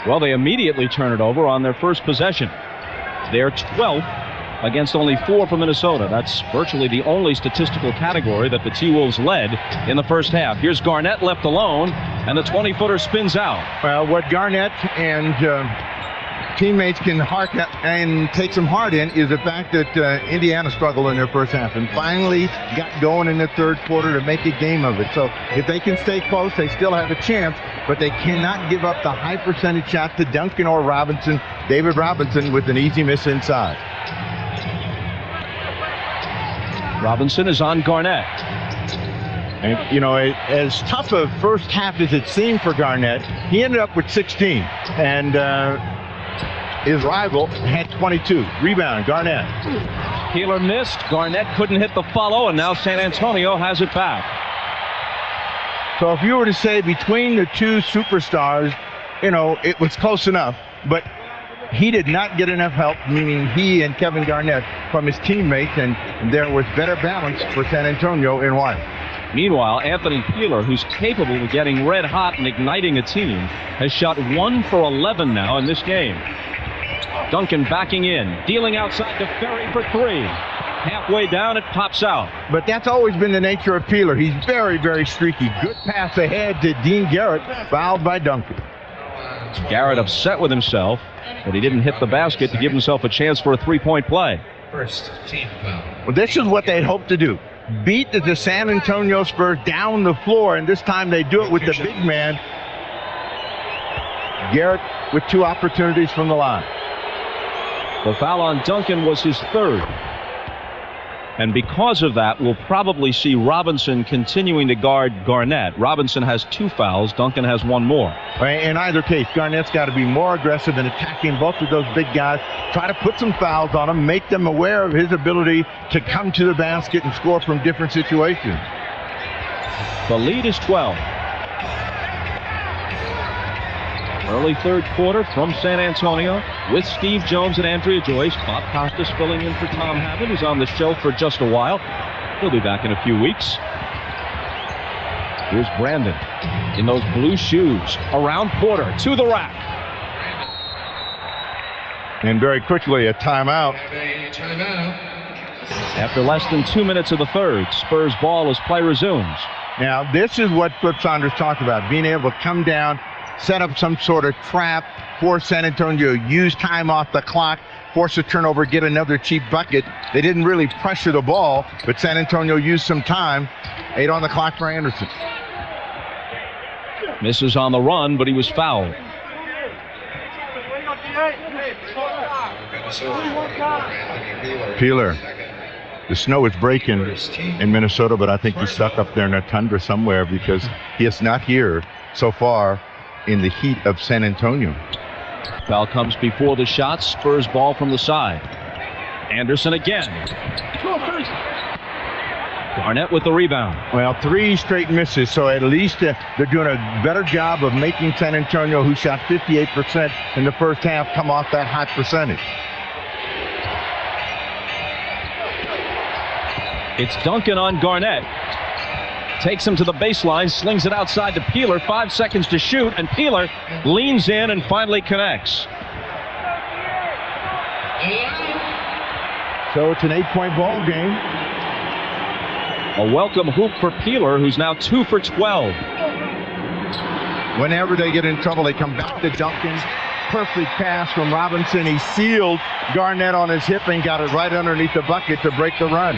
Well, they immediately turn it over on their first possession. They're 12th. Against only 4 for Minnesota. That's virtually the only statistical category that the T-Wolves led in the first half. Here's Garnett left alone, and the 20-footer spins out. Well, what Garnett and teammates can take some heart in is the fact that Indiana struggled in their first half and finally got going in the third quarter to make a game of it. So if they can stay close, they still have a chance, but they cannot give up the high percentage shot to Duncan or Robinson. David Robinson with an easy miss inside. Robinson is on Garnett. And, you know, as tough a first half as it seemed for Garnett, he ended up with 16. And his rival had 22. Rebound, Garnett. Peeler missed. Garnett couldn't hit the follow, and now San Antonio has it back. So if you were to say between the two superstars, you know, it was close enough. But he did not get enough help, meaning he and Kevin Garnett, from his teammates, and there was better balance for San Antonio in one. Meanwhile, Anthony Peeler, who's capable of getting red hot and igniting a team, has shot 1 for 11 now in this game. Duncan backing in, dealing outside to Ferry for 3. Halfway down, it pops out. But that's always been the nature of Peeler. He's very, very streaky. Good pass ahead to Dean Garrett, fouled by Duncan. Garrett upset with himself that he didn't hit the basket to give himself a chance for a three-point play. First team foul. Well, this is what they'd hoped to do. Beat the San Antonio Spurs down the floor, and this time they do it with the big man. Garrett with 2 opportunities from the line. The foul on Duncan was his 3rd. And because of that, we'll probably see Robinson continuing to guard Garnett. Robinson has 2 fouls. Duncan has 1 more. In either case, Garnett's got to be more aggressive in attacking both of those big guys. Try to put some fouls on them, make them aware of his ability to come to the basket and score from different situations. The lead is 12. Early third quarter from San Antonio with Steve Jones and Andrea Joyce. Bob Costas filling in for Tom Hammond, who's on the shelf for just a while. He'll be back in a few weeks. Here's Brandon in those blue shoes. Around Porter to the rack. And very quickly, a timeout. After less than 2 minutes of the third, Spurs ball as play resumes. Now, this is what Flip Saunders talked about, being able to come down, set up some sort of trap, force San Antonio, use time off the clock, force a turnover, get another cheap bucket. They didn't really pressure the ball, but San Antonio used some time. 8 on the clock for Anderson. Misses on the run, but he was fouled. Peeler. The snow is breaking in Minnesota, but I think he's stuck up there in a tundra somewhere because he is not here so far in the heat of San Antonio. Foul comes before the shot. Spurs ball from the side. Anderson again. Garnett with the rebound. Well, 3 straight misses, so at least they're doing a better job of making San Antonio, who shot 58% in the first half, come off that hot percentage. It's Duncan on Garnett. Takes him to the baseline, slings it outside to Peeler. 5 seconds to shoot, and Peeler leans in and finally connects. So it's an 8-point ball game. A welcome hoop for Peeler, who's now 2 for 12. Whenever they get in trouble, they come back to Duncan. Perfect pass from Robinson. He sealed Garnett on his hip and got it right underneath the bucket to break the run.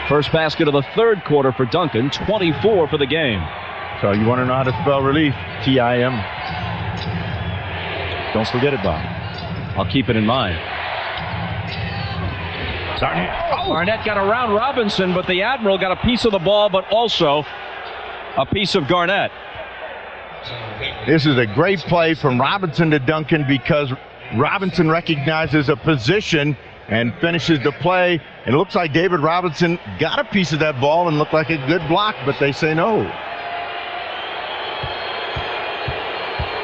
First basket of the third quarter for Duncan, 24 for the game. So you want to know how to spell relief? T-I-M. Don't forget it, Bob. I'll keep it in mind. Garnett got around Robinson, but the Admiral got a piece of the ball, but also a piece of Garnett. This is a great play from Robinson to Duncan because Robinson recognizes a position and finishes the play. It looks like David Robinson got a piece of that ball and looked like a good block, but they say no.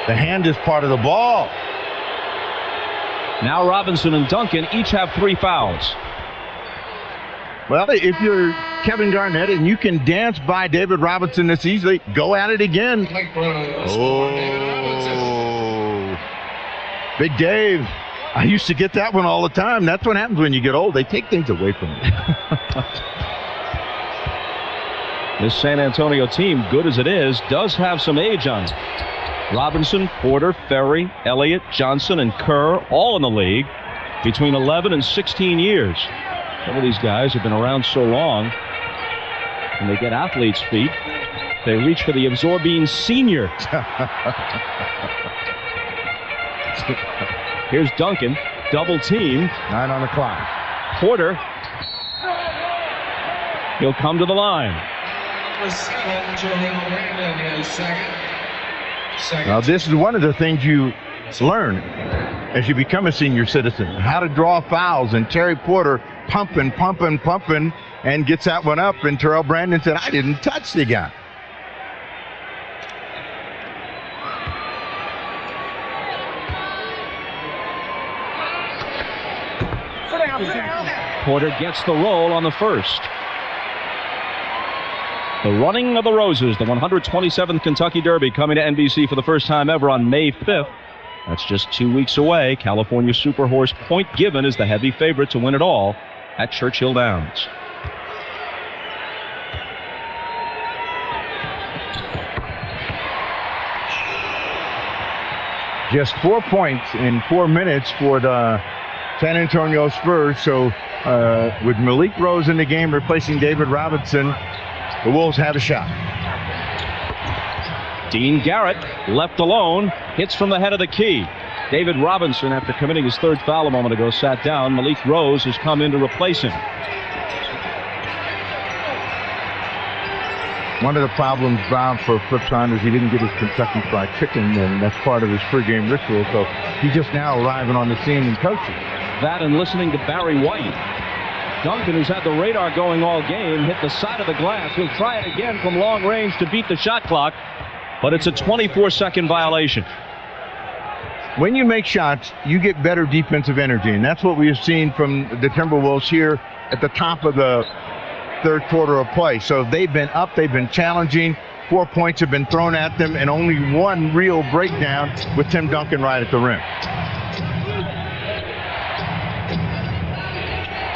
The hand is part of the ball. Now Robinson and Duncan each have 3 fouls. Well, if you're Kevin Garnett and you can dance by David Robinson this easily, go at it again. Oh, Big Dave. I used to get that one all the time. That's what happens when you get old. They take things away from you. This San Antonio team, good as it is, does have some age on it. Robinson, Porter, Ferry, Elliott, Johnson, and Kerr, all in the league between 11 and 16 years. Some of these guys have been around so long, and they get athletes' feet. They reach for the Absorbine Senior. Here's Duncan, double team. 9 on the clock. Porter. He'll come to the line. Now, this is one of the things you learn as you become a senior citizen, how to draw fouls. And Terry Porter pumping, and gets that one up. And Terrell Brandon said, I didn't touch the guy. Porter gets the roll on the first. The running of the Roses, the 127th Kentucky Derby, coming to NBC for the first time ever on May 5th. That's just 2 weeks away. California Super Horse Point Given is the heavy favorite to win it all at Churchill Downs. Just 4 points in 4 minutes for the San Antonio Spurs. So with Malik Rose in the game replacing David Robinson, the Wolves have a shot. Dean Garrett left alone, hits from the head of the key. David Robinson, after committing his third foul a moment ago, sat down. Malik Rose has come in to replace him. One of the problems, Bob, for Flipson is he didn't get his Kentucky Fried Chicken, and that's part of his pregame ritual. So he's just now arriving on the scene and coaching. That and listening to Barry White. Duncan, who's had the radar going all game, hit the side of the glass. He'll try it again from long range to beat the shot clock, but it's a 24-second violation. When you make shots, you get better defensive energy, and that's what we have seen from the Timberwolves here at the top of the third quarter of play. So they've been up, they've been challenging. 4 points have been thrown at them, and only one real breakdown with Tim Duncan right at the rim.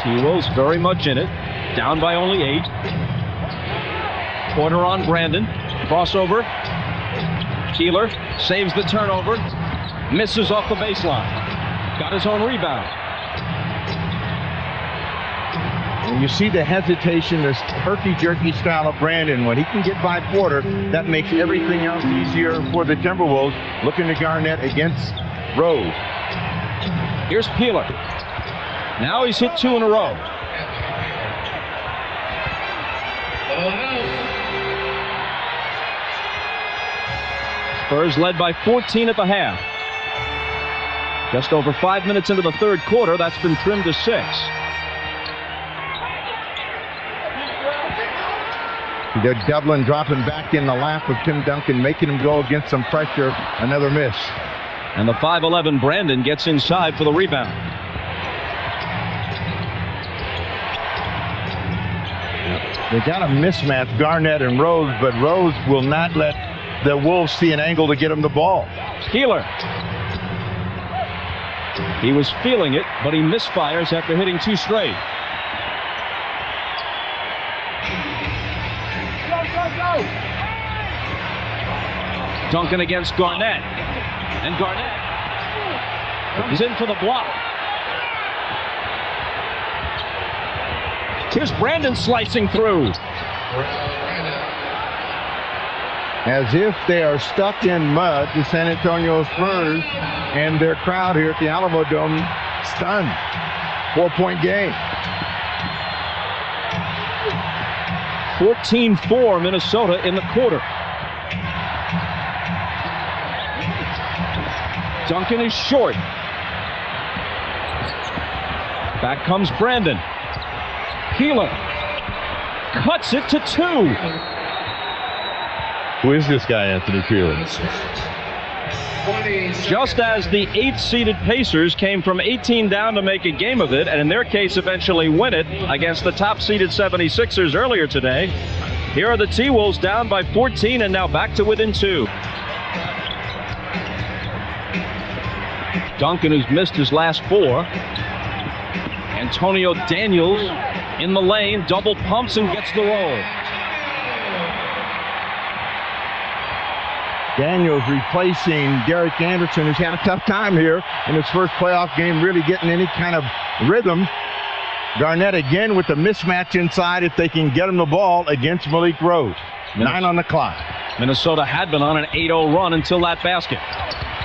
T-Wolves very much in it, down by only 8. Porter on Brandon, crossover. Keeler saves the turnover, misses off the baseline, got his own rebound. And you see the hesitation, this herky-jerky style of Brandon. When he can get by Porter, that makes everything else easier for the Timberwolves. Looking to Garnett against Rose. Here's Peeler. Now he's hit 2 in a row. Spurs led by 14 at the half. Just over 5 minutes into the third quarter, that's been trimmed to 6. They're doubling, dropping back in the lap of Tim Duncan, making him go against some pressure. Another miss. And the 5'11" Brandon gets inside for the rebound. They got a mismatch, Garnett and Rose, but Rose will not let the Wolves see an angle to get him the ball. Keeler. He was feeling it, but he misfires after hitting 2 straight. Duncan against Garnett. And Garnett is in for the block. Here's Brandon slicing through. As if they are stuck in mud, the San Antonio Spurs and their crowd here at the Alamo Dome stunned. 4-point game. 14-4 Minnesota in the quarter. Duncan is short. Back comes Brandon. Keeler cuts it to 2. Who is this guy, Anthony Peeler? Just as the 8th-seeded Pacers came from 18 down to make a game of it, and in their case eventually win it against the top-seeded 76ers earlier today, here are the T-Wolves down by 14 and now back to within 2. Duncan, who's missed his last 4. Antonio Daniels in the lane, double pumps and gets the roll. Daniels replacing Derek Anderson, who's had a tough time here in his first playoff game, really getting any kind of rhythm. Garnett again with the mismatch inside if they can get him the ball against Malik Rose. 9 on the clock. Minnesota had been on an 8-0 run until that basket.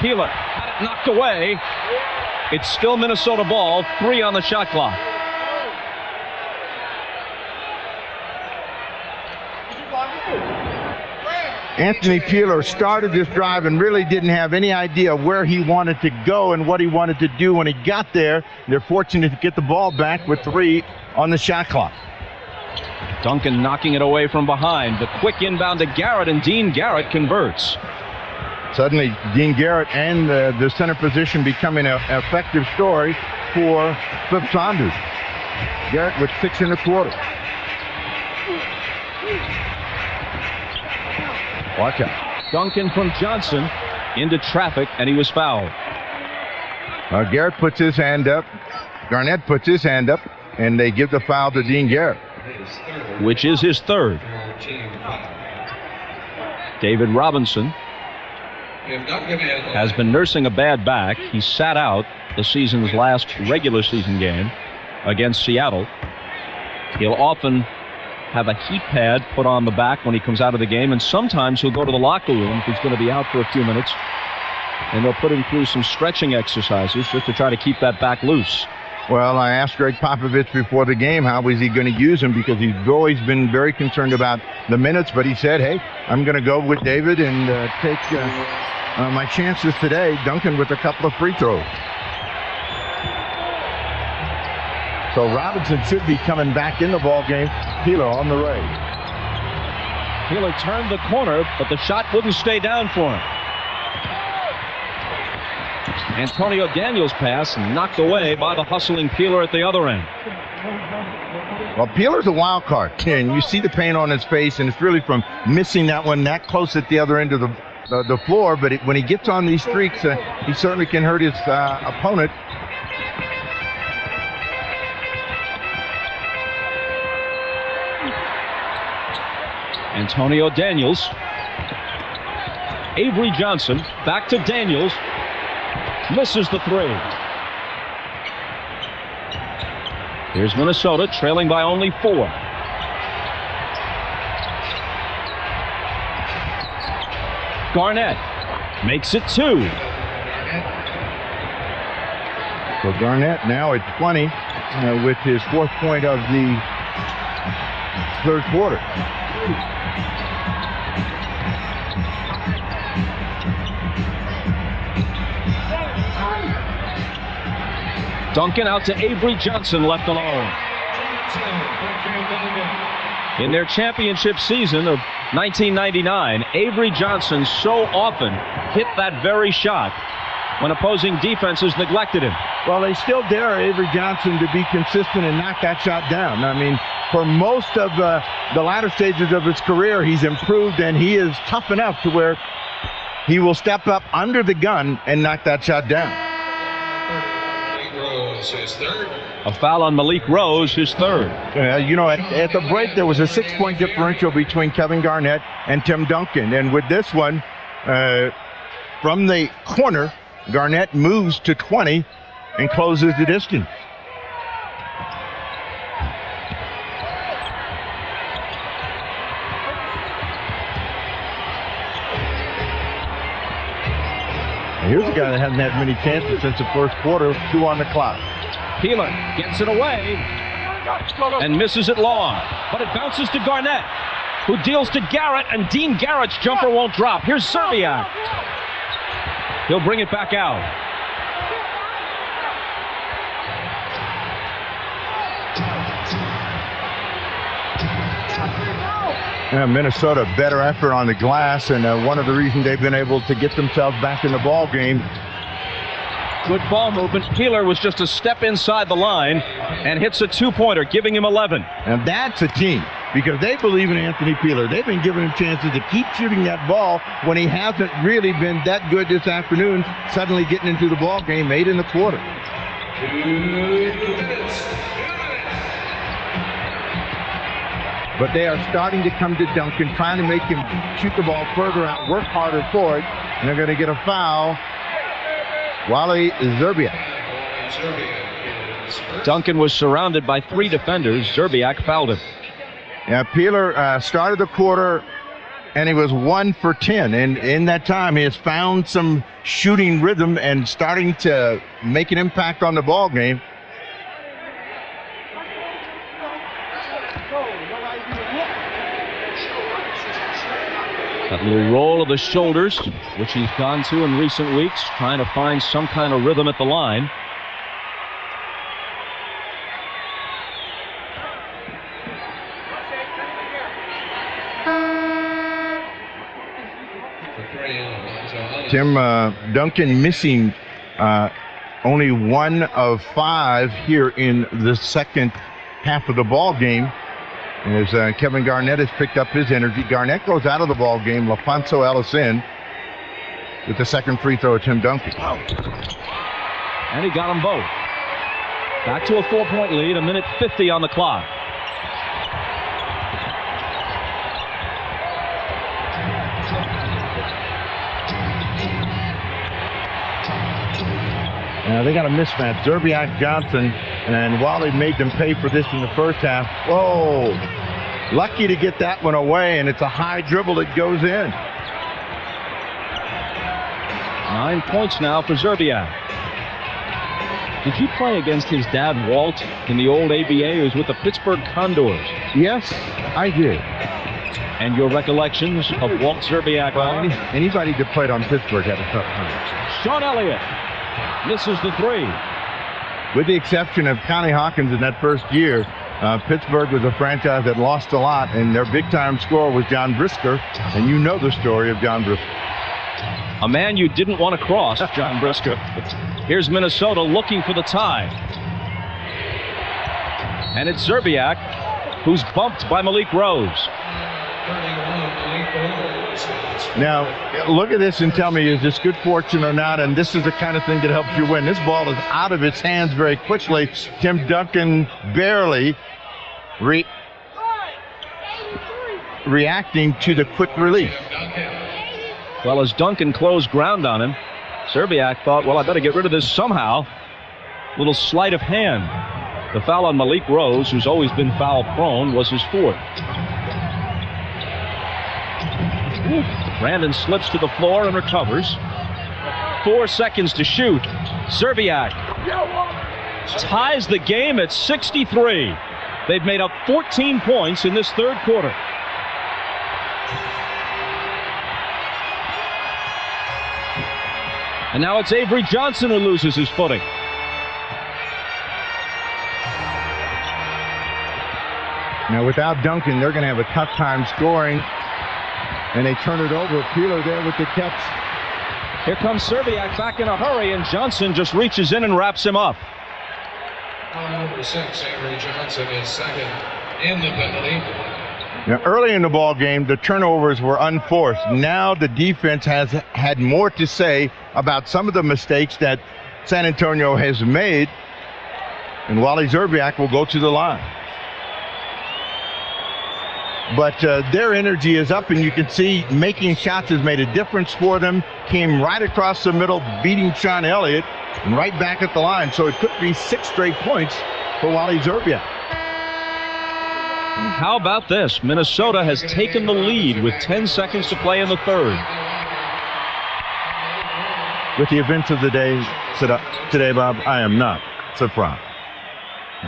Keeler had it knocked away. It's still Minnesota ball, 3 on the shot clock. Anthony Peeler started this drive and really didn't have any idea where he wanted to go and what he wanted to do when he got there. They're fortunate to get the ball back with 3 on the shot clock. Duncan knocking it away from behind. The quick inbound to Garrett, and Dean Garrett converts. Suddenly, Dean Garrett and the center position becoming an effective story for Flip Saunders. Garrett with 6 in the quarter. Watch out. Duncan from Johnson into traffic, and he was fouled. Garrett puts his hand up. Garnett puts his hand up, and they give the foul to Dean Garrett, which is his 3rd. David Robinson has been nursing a bad back. He sat out the season's last regular season game against Seattle. He'll often have a heat pad put on the back when he comes out of the game, and sometimes he'll go to the locker room if he's going to be out for a few minutes, and they'll put him through some stretching exercises just to try to keep that back loose. Well, I asked Greg Popovich before the game how was he going to use him, because he's always been very concerned about the minutes, but he said, hey, I'm going to go with David and take my chances today. Duncan with a couple of free throws. So Robinson should be coming back in the ball game. Keeler on the raise. Keeler turned the corner, but the shot wouldn't stay down for him. Antonio Daniels' pass knocked away by the hustling Keeler at the other end. Well, Peeler's a wild card, and you see the pain on his face, and it's really from missing that one that close at the other end of the floor. But when he gets on these streaks, he certainly can hurt his opponent. Antonio Daniels. Avery Johnson back to Daniels. Misses the 3. Here's Minnesota trailing by only 4. Garnett makes it 2. So Garnett now at 20. with his 4th point of the 3rd quarter. Duncan out to Avery Johnson, left alone. In their championship season of 1999, Avery Johnson so often hit that very shot when opposing defenses neglected him. Well, they still dare Avery Johnson to be consistent and knock that shot down. I mean, for most of the latter stages of his career, he's improved, and he is tough enough to where he will step up under the gun and knock that shot down. A foul on Malik Rose, his 3rd. You know, at the break, there was a 6-point differential between Kevin Garnett and Tim Duncan. And with this one, from the corner, Garnett moves to 20 and closes the distance. And here's a guy that hasn't had many chances since the 1st quarter, 2 on the clock. Peeler gets it away and misses it long, but it bounces to Garnett, who deals to Garrett, and Dean Garrett's jumper won't drop. Here's Zerbiak. He'll bring it back out. Minnesota, better effort on the glass, and one of the reasons they've been able to get themselves back in the ball game. Good ball movement. Peeler was just a step inside the line and hits a 2-pointer, giving him 11. And that's a team, because they believe in Anthony Peeler. They've been giving him chances to keep shooting that ball when he hasn't really been that good this afternoon, suddenly getting into the ball game, 8 in the quarter. But they are starting to come to Duncan, trying to make him shoot the ball further out, work harder for it, and they're going to get a foul. Wally Zerbiak. Duncan was surrounded by 3 defenders. Zerbiak fouled him. Yeah, Peeler started the quarter, and he was 1 for 10. And in that time, he has found some shooting rhythm and starting to make an impact on the ball game. That little roll of the shoulders, which he's gone to in recent weeks, trying to find some kind of rhythm at the line. Tim Duncan missing only 1 of 5 here in the 2nd half of the ball game. As Kevin Garnett has picked up his energy. Garnett goes out of the ball game. LaFonso Ellis in with the 2nd free throw of Tim Duncan. And he got them both. Back to a 4-point lead, 1:50 on the clock. Now they got a mismatch. Zerbiak, Johnson, and Wally made them pay for this in the 1st half. Whoa! Lucky to get that one away, and it's a high dribble that goes in. 9 points now for Zerbiak. Did you play against his dad, Walt, in the old ABA? He was with the Pittsburgh Condors. Yes, I did. And your recollections of Walt Zerbiak? Well, anybody that played on Pittsburgh had a tough time. Sean Elliott misses the 3. With the exception of Connie Hawkins in that 1st year, Pittsburgh was a franchise that lost a lot, and their big-time scorer was John Brisker, and you know the story of John Brisker. A man you didn't want to cross, John Brisker. Here's Minnesota looking for the tie. And it's Zerbiak, who's bumped by Malik Rose. Now, look at this and tell me, is this good fortune or not? And this is the kind of thing that helps you win. This ball is out of its hands very quickly. Tim Duncan barely reacting to the quick release. Well, as Duncan closed ground on him, Zerbiak thought, well, I better get rid of this somehow. Little sleight of hand. The foul on Malik Rose, who's always been foul prone, was his 4th. Brandon slips to the floor and recovers. 4 seconds to shoot. Zerbiak ties the game at 63. They've made up 14 points in this third quarter. And now it's Avery Johnson who loses his footing. Now without Duncan, they're going to have a tough time scoring. And they turn it over. Peeler there with the catch. Here comes Serbiak back in a hurry, and Johnson just reaches in and wraps him up. Number 6, Avery Johnson is second in the penalty. Now, early in the ball game, the turnovers were unforced. Now the defense has had more to say about some of the mistakes that San Antonio has made. And Wally Szczerbiak will go to the line. But their energy is up, and you can see making shots has made a difference for them. Came right across the middle, beating Sean Elliott, and right back at the line. So it could be 6 straight points for Wally Szczerbiak. How about this? Minnesota has taken the lead with 10 seconds to play in the third. With the events of the day today, Bob, I am not surprised.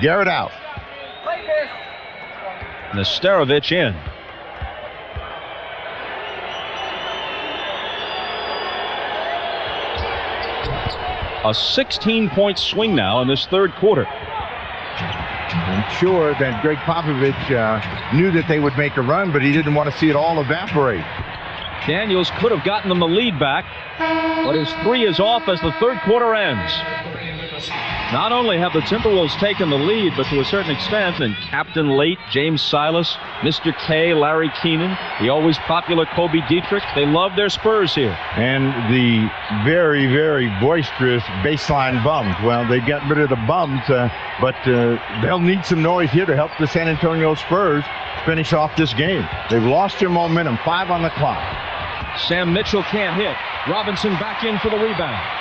Garrett out. Nesterovic in. A 16-point swing now in this third quarter. I'm sure that Greg Popovich knew that they would make a run, but he didn't want to see it all evaporate. Daniels could have gotten them the lead back, but his three is off as the third quarter ends. Not only have the Timberwolves taken the lead, but to a certain extent, and Captain Late, James Silas, Mr. K, Larry Keenan, the always popular Kobe Dietrich, they love their Spurs here. And the very, very boisterous baseline bums. Well, they got rid of the bums, but they'll need some noise here to help the San Antonio Spurs finish off this game. They've lost their momentum, 5 on the clock. Sam Mitchell can't hit. Robinson back in for the rebound.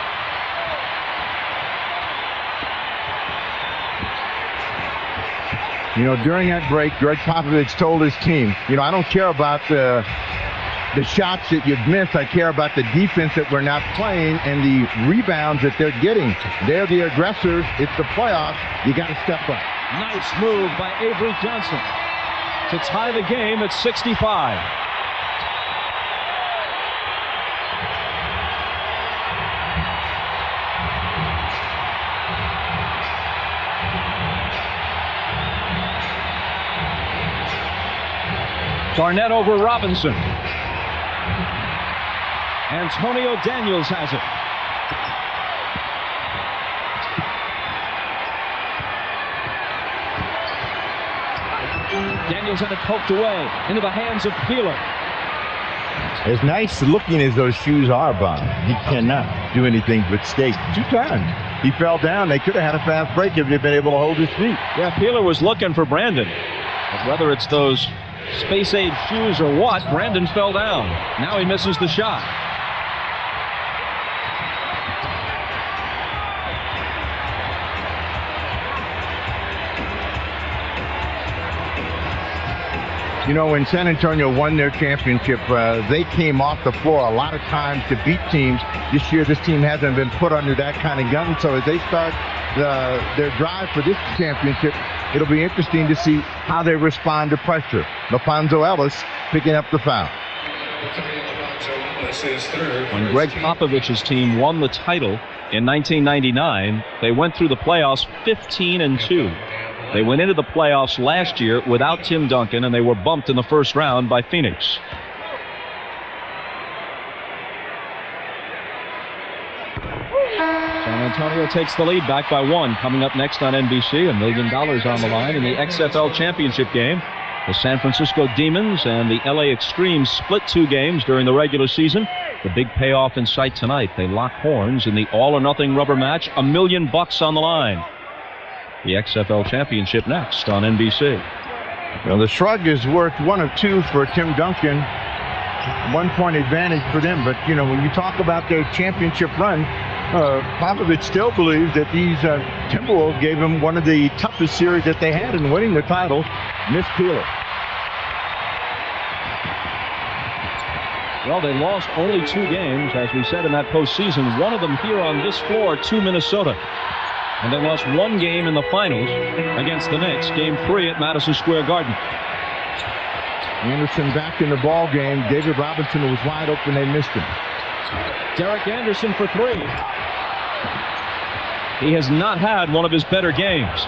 You know, during that break, Greg Popovich told his team, you know, I don't care about the shots that you've missed. I care about the defense that we're not playing and the rebounds that they're getting. They're the aggressors. It's the playoffs. You got to step up. Nice move by Avery Johnson to tie the game at 65. Garnett over Robinson. Antonio Daniels has it. Daniels had it poked away into the hands of Peeler. As nice looking as those shoes are, Bob, he cannot do anything but skate. 2 times. He fell down. They could have had a fast break if he'd been able to hold his feet. Yeah, Peeler was looking for Brandon. But whether it's those space age shoes or what, Brandon fell down. Now he misses the shot. You know, when San Antonio won their championship, they came off the floor a lot of times to beat teams. This year, this team hasn't been put under that kind of gun. So as they start their drive for this championship, it'll be interesting to see how they respond to pressure. LaFonso Ellis picking up the foul. When Greg Popovich's team won the title in 1999, they went through the playoffs 15-2. They went into the playoffs last year without Tim Duncan, and they were bumped in the first round by Phoenix. San Antonio takes the lead back by 1. Coming up next on NBC, $1 million on the line in the XFL championship game. The San Francisco Demons and the LA Extremes split 2 games during the regular season. The big payoff in sight tonight. They lock horns in the all-or-nothing rubber match. $1 million on the line. The XFL championship next on NBC. Well, the shrug is worth 1 of 2 for Tim Duncan. 1-point advantage for them. But, you know, when you talk about their championship run, Popovich still believes that these Timberwolves gave him one of the toughest series that they had in winning the title. Miss Peeler. Well, they lost only 2 games, as we said in that postseason. One of them here on this floor to Minnesota. And they lost one game in the finals against the Knicks, game 3 at Madison Square Garden. Anderson back in the ball game. David Robinson was wide open. They missed him. Derek Anderson for 3. He has not had one of his better games.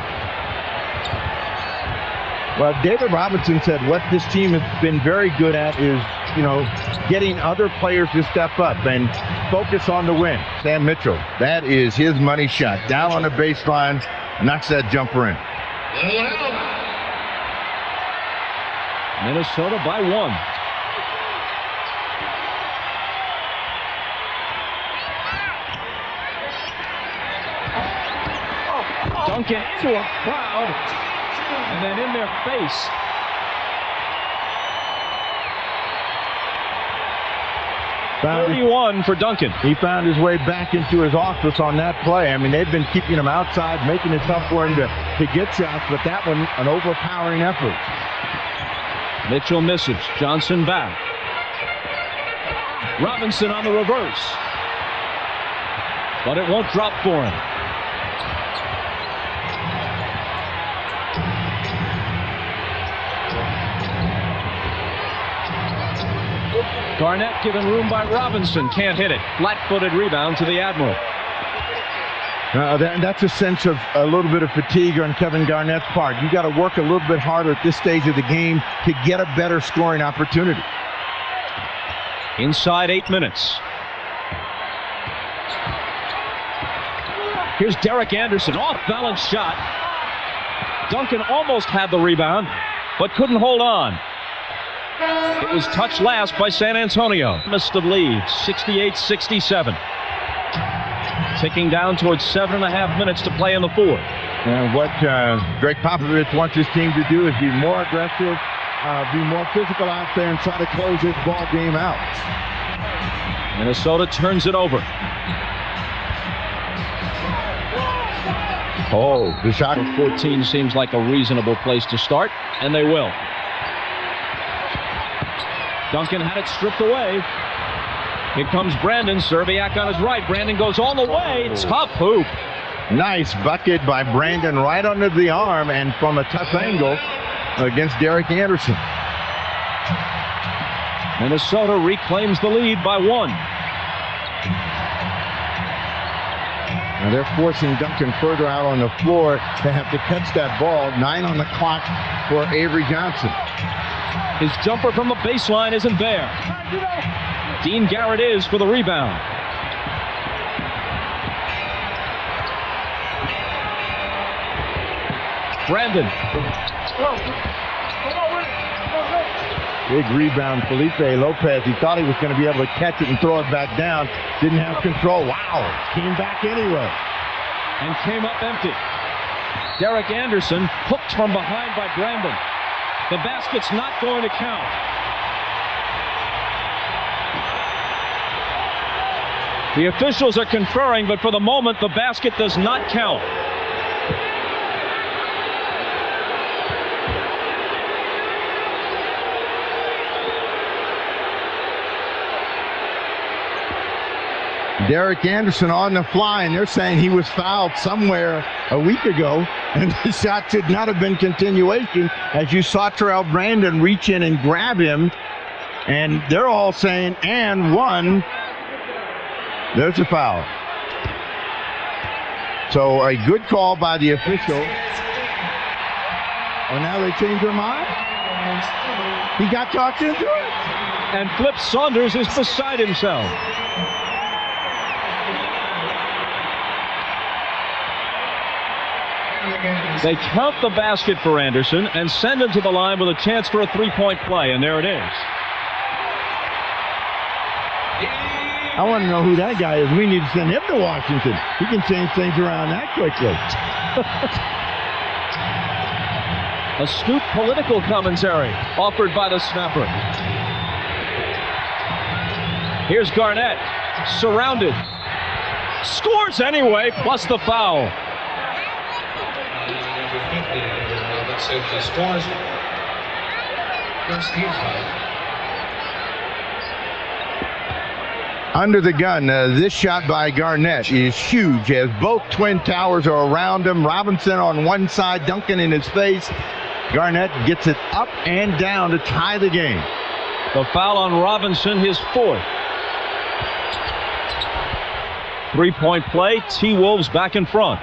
Well, David Robinson said what this team has been very good at is, getting other players to step up and focus on the win. Sam Mitchell, that is his money shot. Down on the baseline, knocks that jumper in. Minnesota by 1. Duncan to a crowd, and then in their face. Found 31 for Duncan. He found his way back into his office on that play. I mean, they've been keeping him outside, making it tough for him to get shots, but that one, an overpowering effort. Mitchell misses. Johnson back. Robinson on the reverse. But it won't drop for him. Garnett given room by Robinson. Can't hit it. Flat-footed rebound to the Admiral. That's a sense of a little bit of fatigue on Kevin Garnett's part. You got to work a little bit harder at this stage of the game to get a better scoring opportunity. Inside 8 minutes. Here's Derek Anderson. Off-balance shot. Duncan almost had the rebound, but couldn't hold on. It was touched last by San Antonio. Missed the lead, 68-67. Ticking down towards 7.5 minutes to play in the 4th. And what Greg Popovich wants his team to do is be more aggressive, be more physical out there, and try to close this ball game out. Minnesota turns it over. Oh, the shot. 14 seems like a reasonable place to start, and they will. Duncan had it stripped away. Here comes Brandon. Serviak on his right. Brandon goes all the way. Tough hoop. Nice bucket by Brandon right under the arm and from a tough angle against Derek Anderson. Minnesota reclaims the lead by 1. Now they're forcing Duncan further out on the floor to have to catch that ball. 9 on the clock for Avery Johnson. His jumper from the baseline isn't there. Dean Garrett is for the rebound. Brandon. Big rebound, Felipe Lopez. He thought he was going to be able to catch it and throw it back down. Didn't have control. Wow, came back anyway. And came up empty. Derek Anderson hooked from behind by Brandon. The basket's not going to count. The officials are conferring, but for the moment, the basket does not count. Derek Anderson on the fly, and they're saying he was fouled somewhere a week ago, and the shot should not have been continuation, as you saw Terrell Brandon reach in and grab him, and they're all saying, and 1. There's a foul. So a good call by the official. Oh, now they changed their mind? He got talked into it? And Flip Saunders is beside himself. They count the basket for Anderson and send him to the line with a chance for a 3-point play, and there it is. I want to know who that guy is. We need to send him to Washington. He can change things around that quickly. Astute political commentary offered by the snapper. Here's Garnett, surrounded. Scores anyway, plus the foul. Let's see if he scores. First team foul. under the gun. This shot by Garnett is huge as both twin towers are around him. Robinson on one side, Duncan in his face. Garnett gets it up and down to tie the game. The foul on Robinson, his fourth. 3-point play, T-Wolves back in front.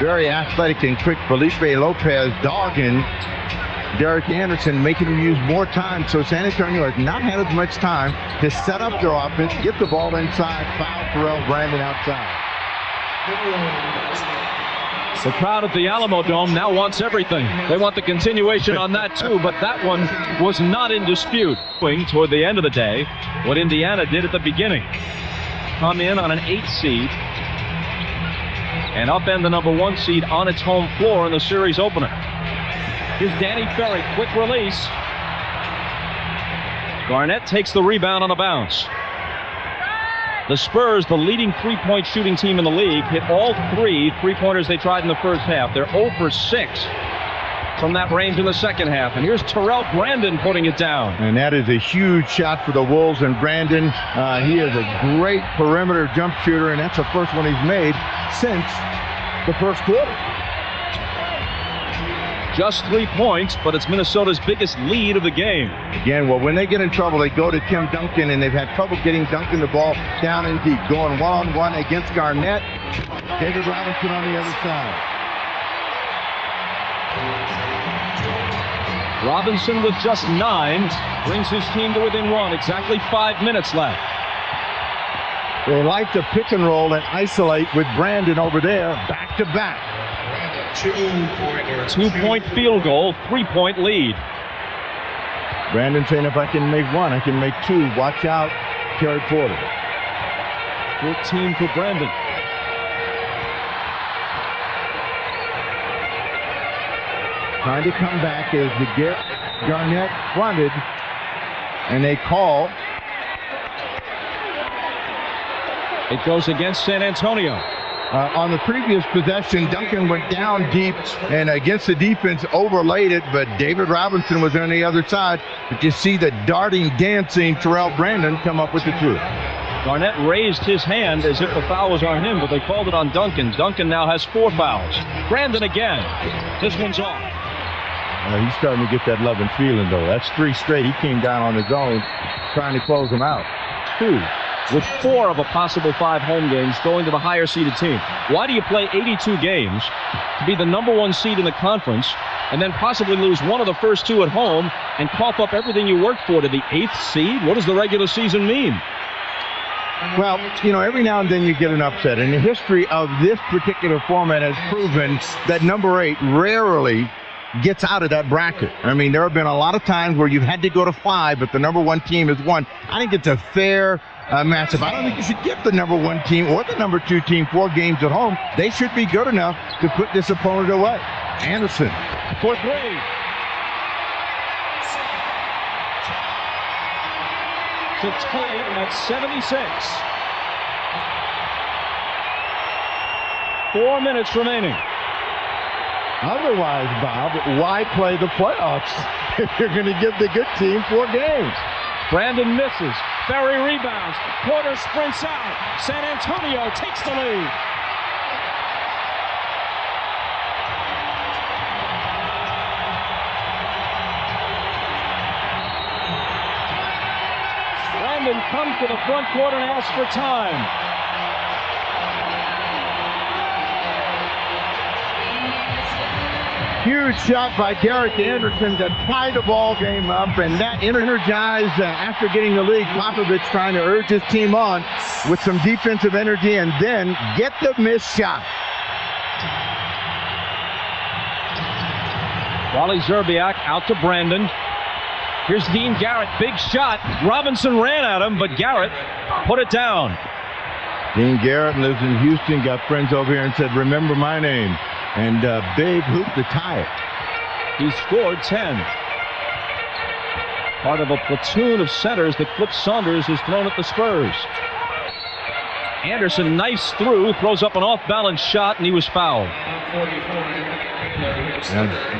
Very athletic and quick Felipe Lopez dogging Derek Anderson, making him use more time. So San Antonio has not had as much time to set up their offense, get the ball inside, foul Terrell Brandon outside. The crowd at the Alamo Dome now wants everything. They want the continuation on that too, but that one was not in dispute. Toward the end of the day, what Indiana did at the beginning. Come in on an 8 seed and upend the number 1 seed on its home floor in the series opener. Here's Danny Ferry, quick release. Garnett takes the rebound on a bounce. The Spurs, the leading 3-point shooting team in the league, hit all 3 3-pointers they tried in the first half. They're 0 for 6 from that range in the second half. And here's Terrell Brandon putting it down. And that is a huge shot for the Wolves. And Brandon, he is a great perimeter jump shooter, and that's the first one he's made since the first quarter. Just 3 points, but it's Minnesota's biggest lead of the game. Again, well, when they get in trouble, they go to Tim Duncan, and they've had trouble getting Duncan the ball down and deep. Going one-on-one against Garnett. David Robinson on the other side. Robinson with just 9 brings his team to within 1. Exactly 5 minutes left. They like to pick and roll and isolate with Brandon over there, back to back. 2-point field goal, 3-point lead. Brandon saying, if I can make 1, I can make 2. Watch out, Terry Porter. 14 for Brandon. Trying to come back as the Garnett fronted, and they call. It goes against San Antonio. On the previous possession, Duncan went down deep and against the defense overlaid it, but David Robinson was on the other side. But you see the darting, dancing Terrell Brandon come up with the truth. Garnett raised his hand as if the foul was on him, but they called it on Duncan. Duncan now has 4 fouls. Brandon again. This one's off. He's starting to get that love and feeling, though. That's 3 straight. He came down on his own, trying to close them out. 2. With 4 of a possible 5 home games going to the higher seeded team. Why do you play 82 games to be the number 1 seed in the conference and then possibly lose one of the first 2 at home and cough up everything you worked for to the 8th seed? What does the regular season mean? Well, you know, every now and then you get an upset, and the history of this particular format has proven that number 8 rarely gets out of that bracket. I mean, there have been a lot of times where you've had to go to 5, but the number 1 team has won. I think it's a fair matchup. I don't think you should give the number 1 team or the number 2 team 4 games at home. They should be good enough to put this opponent away. Anderson for 3. To tie it at 76. 4 minutes remaining. Otherwise, Bob, why play the playoffs if you're going to give the good team 4 games? Brandon misses. Ferry rebounds. Porter sprints out. San Antonio takes the lead. Brandon comes to the front court and asks for time. Huge shot by Derek Anderson to tie the ball game up, and that energized after getting the lead. Popovich trying to urge his team on with some defensive energy and then get the missed shot. Wally Zerbiak out to Brandon. Here's Dean Garrett, big shot. Robinson ran at him, but Garrett put it down. Dean Garrett lives in Houston, got friends over here and said, remember my name. And big hoop to tie it. He scored 10. Part of a platoon of centers that Flip Saunders has thrown at the Spurs. Anderson, nice through, throws up an off-balance shot, and he was fouled.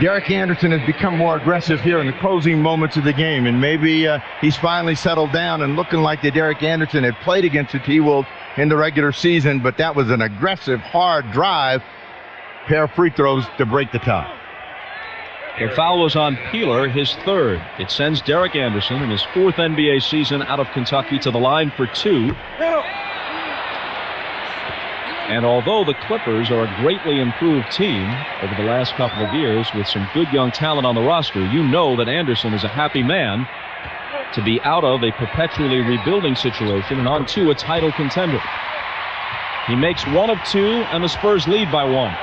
Derek Anderson has become more aggressive here in the closing moments of the game, and maybe he's finally settled down and looking like the Derek Anderson had played against the T-Wolves in the regular season, but that was an aggressive, hard drive. Pair of free throws to break the tie. The foul was on Peeler, his third. It sends Derek Anderson in his fourth NBA season out of Kentucky to the line for 2. And although the Clippers are a greatly improved team over the last couple of years with some good young talent on the roster, you know that Anderson is a happy man to be out of a perpetually rebuilding situation and on to a title contender. He makes 1 of 2, and the Spurs lead by 1.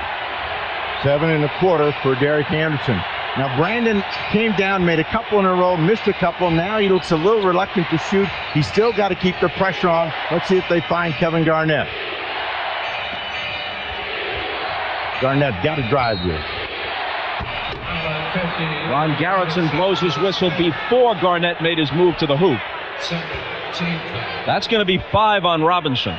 7 1/4 for Derek Anderson. Now Brandon came down, made a couple in a row, missed a couple. Now he looks a little reluctant to shoot. He's still got to keep the pressure on. Let's see if they find Kevin Garnett. Garnett got to drive this. Ron Garretson blows his whistle before Garnett made his move to the hoop. That's going to be 5 on Robinson.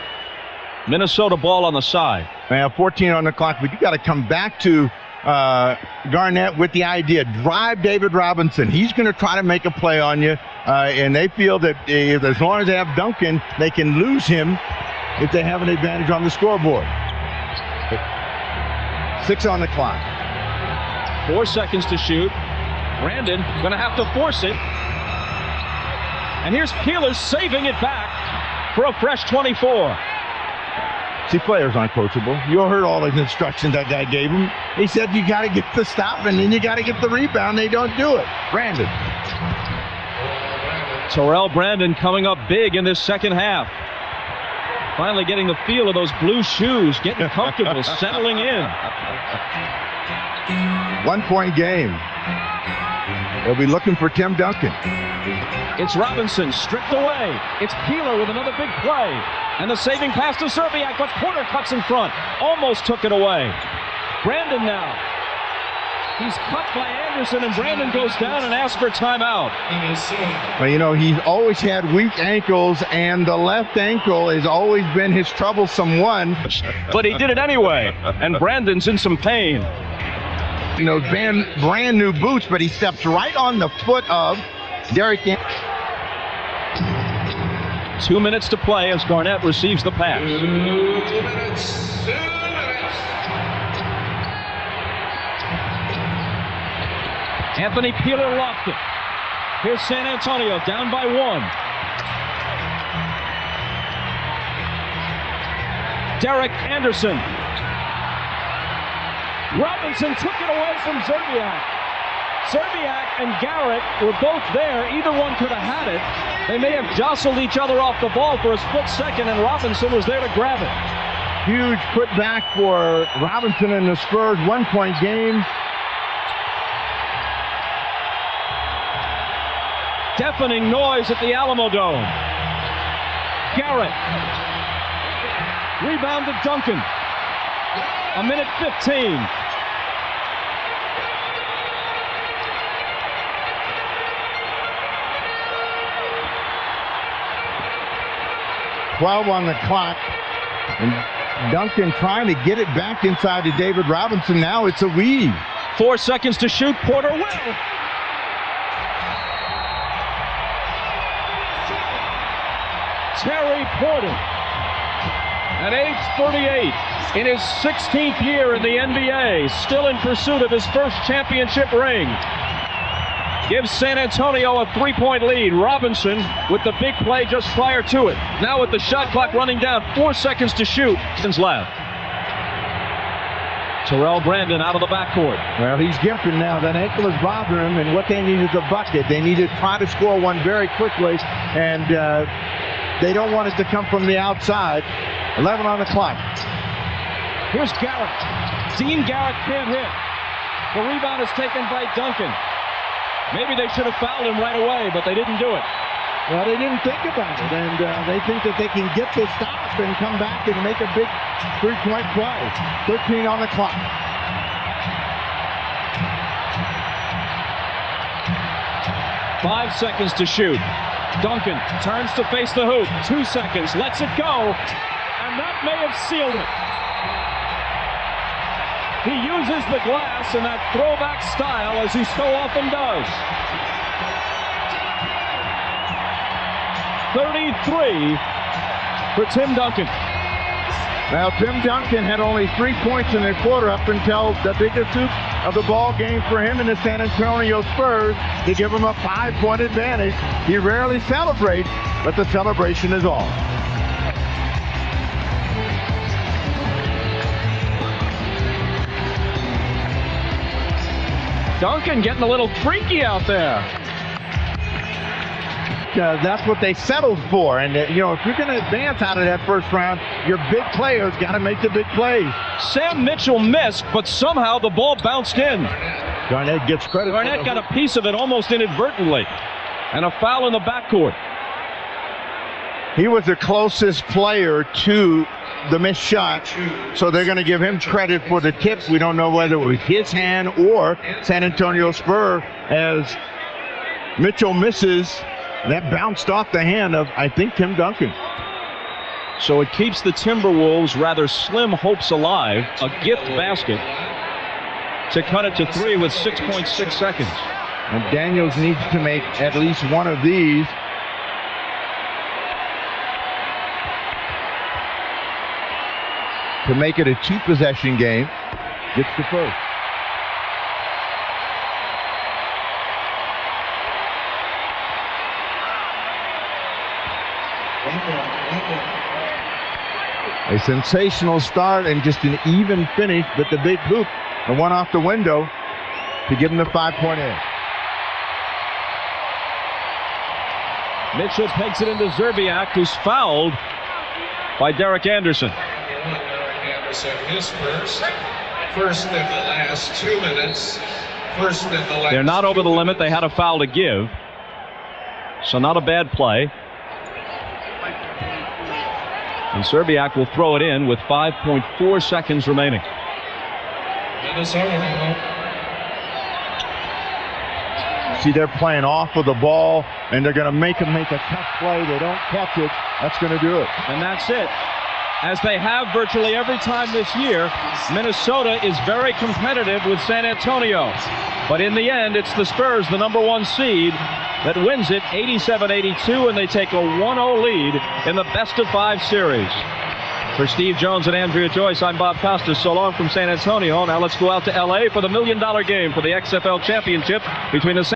Minnesota ball on the side. Now 14 on the clock, but you got to come back to Garnett with the idea. Drive David Robinson. He's going to try to make a play on you, and they feel that as long as they have Duncan, they can lose him if they have an advantage on the scoreboard. 6 on the clock. 4 seconds to shoot. Brandon going to have to force it. And here's Peeler saving it back for a fresh 24. See, players aren't coachable. You heard all the instructions that guy gave him. He said you got to get the stop and then you got to get the rebound. They don't do it. Brandon. Terrell Brandon coming up big in this second half. Finally getting the feel of those blue shoes, getting comfortable, settling in. 1-point game. They'll be looking for Tim Duncan. It's Robinson stripped away. It's Peeler with another big play. And the saving pass to Serbiak, but Porter cuts in front. Almost took it away. Brandon now. He's cut by Anderson, and Brandon goes down and asks for timeout. Well, you know, he's always had weak ankles, and the left ankle has always been his troublesome one. But he did it anyway, and Brandon's in some pain. You know, brand new boots, but he steps right on the foot of Derek Anderson. 2 minutes to play as Garnett receives the pass. 2 minutes. Anthony Peeler lost it. Here's San Antonio down by 1. Derek Anderson. Robinson took it away from Serbiak. Serbiak and Garrett were both there. Either one could have had it. They may have jostled each other off the ball for a split second, and Robinson was there to grab it. Huge putback for Robinson and the Spurs. 1-point game. Deafening noise at the Alamo Dome. Garrett. Rebound to Duncan. 1:15. On the clock, and Duncan trying to get it back inside to David Robinson. Now it's a weave. 4 seconds to shoot. Porter will. Terry Porter, at age 38, in his 16th year in the NBA, still in pursuit of his first championship ring, gives San Antonio a 3-point lead. Robinson with the big play just prior to it. Now with the shot clock running down, 4 seconds to shoot. Since left. Terrell Brandon out of the backcourt. Well, he's gimping now. That ankle is bothering him, and what they need is a bucket. They need to try to score one very quickly, and they don't want it to come from the outside. 11 on the clock. Here's Garrett. Dean Garrett can't hit. The rebound is taken by Duncan. Maybe they should have fouled him right away, but they didn't do it. Well, they didn't think about it, and they think that they can get the stop and come back and make a big 3-point play. 13 on the clock. Five seconds to shoot. Duncan turns to face the hoop. 2 seconds, lets it go, and And that may have sealed it. He uses the glass in that throwback style, as he so often does. 33 for Tim Duncan. Well, Tim Duncan had only 3 points in the quarter up until the biggest hoop of the ball game for him and the San Antonio Spurs to give him a 5-point advantage. He rarely celebrates, but the celebration is all. Duncan getting a little freaky out there. That's what they settled for, and if you're going to advance out of that first round, your big players got to make the big plays. Sam Mitchell missed, but somehow the ball bounced in. Garnett gets credit. Garnett got a piece of it almost inadvertently, and a foul in the backcourt. He was the closest player to the missed shot, so they're going to give him credit for the tip. We don't know whether it was his hand or San Antonio Spur, as Mitchell misses. That bounced off the hand of, I think, Tim Duncan. So it keeps the Timberwolves' rather slim hopes alive. A gift basket to cut it to 3 with 6.6 seconds. And Daniels needs to make at least one of these. To make it a 2-possession game. Gets the first. A sensational start and just an even finish, but the big hoop, the one off the window, to give him the 5-point edge. Mitchell takes it into Zerbiak, who's fouled by Derek Anderson. Derek Anderson, his first in the last 2 minutes. First in the last. They're not over the limit. They had a foul to give, so not a bad play. And Zerbiak will throw it in with 5.4 seconds remaining. See, they're playing off of the ball, and they're going to make him make a tough play. They don't catch it. That's going to do it. And that's it. As they have virtually every time this year, Minnesota is very competitive with San Antonio. But in the end, it's the Spurs, the #1 seed, that wins it 87-82, and they take a 1-0 lead in the best-of-5 series. For Steve Jones and Andrea Joyce, I'm Bob Costas. So long from San Antonio. Now let's go out to L.A. for the $1 million game for the XFL championship between the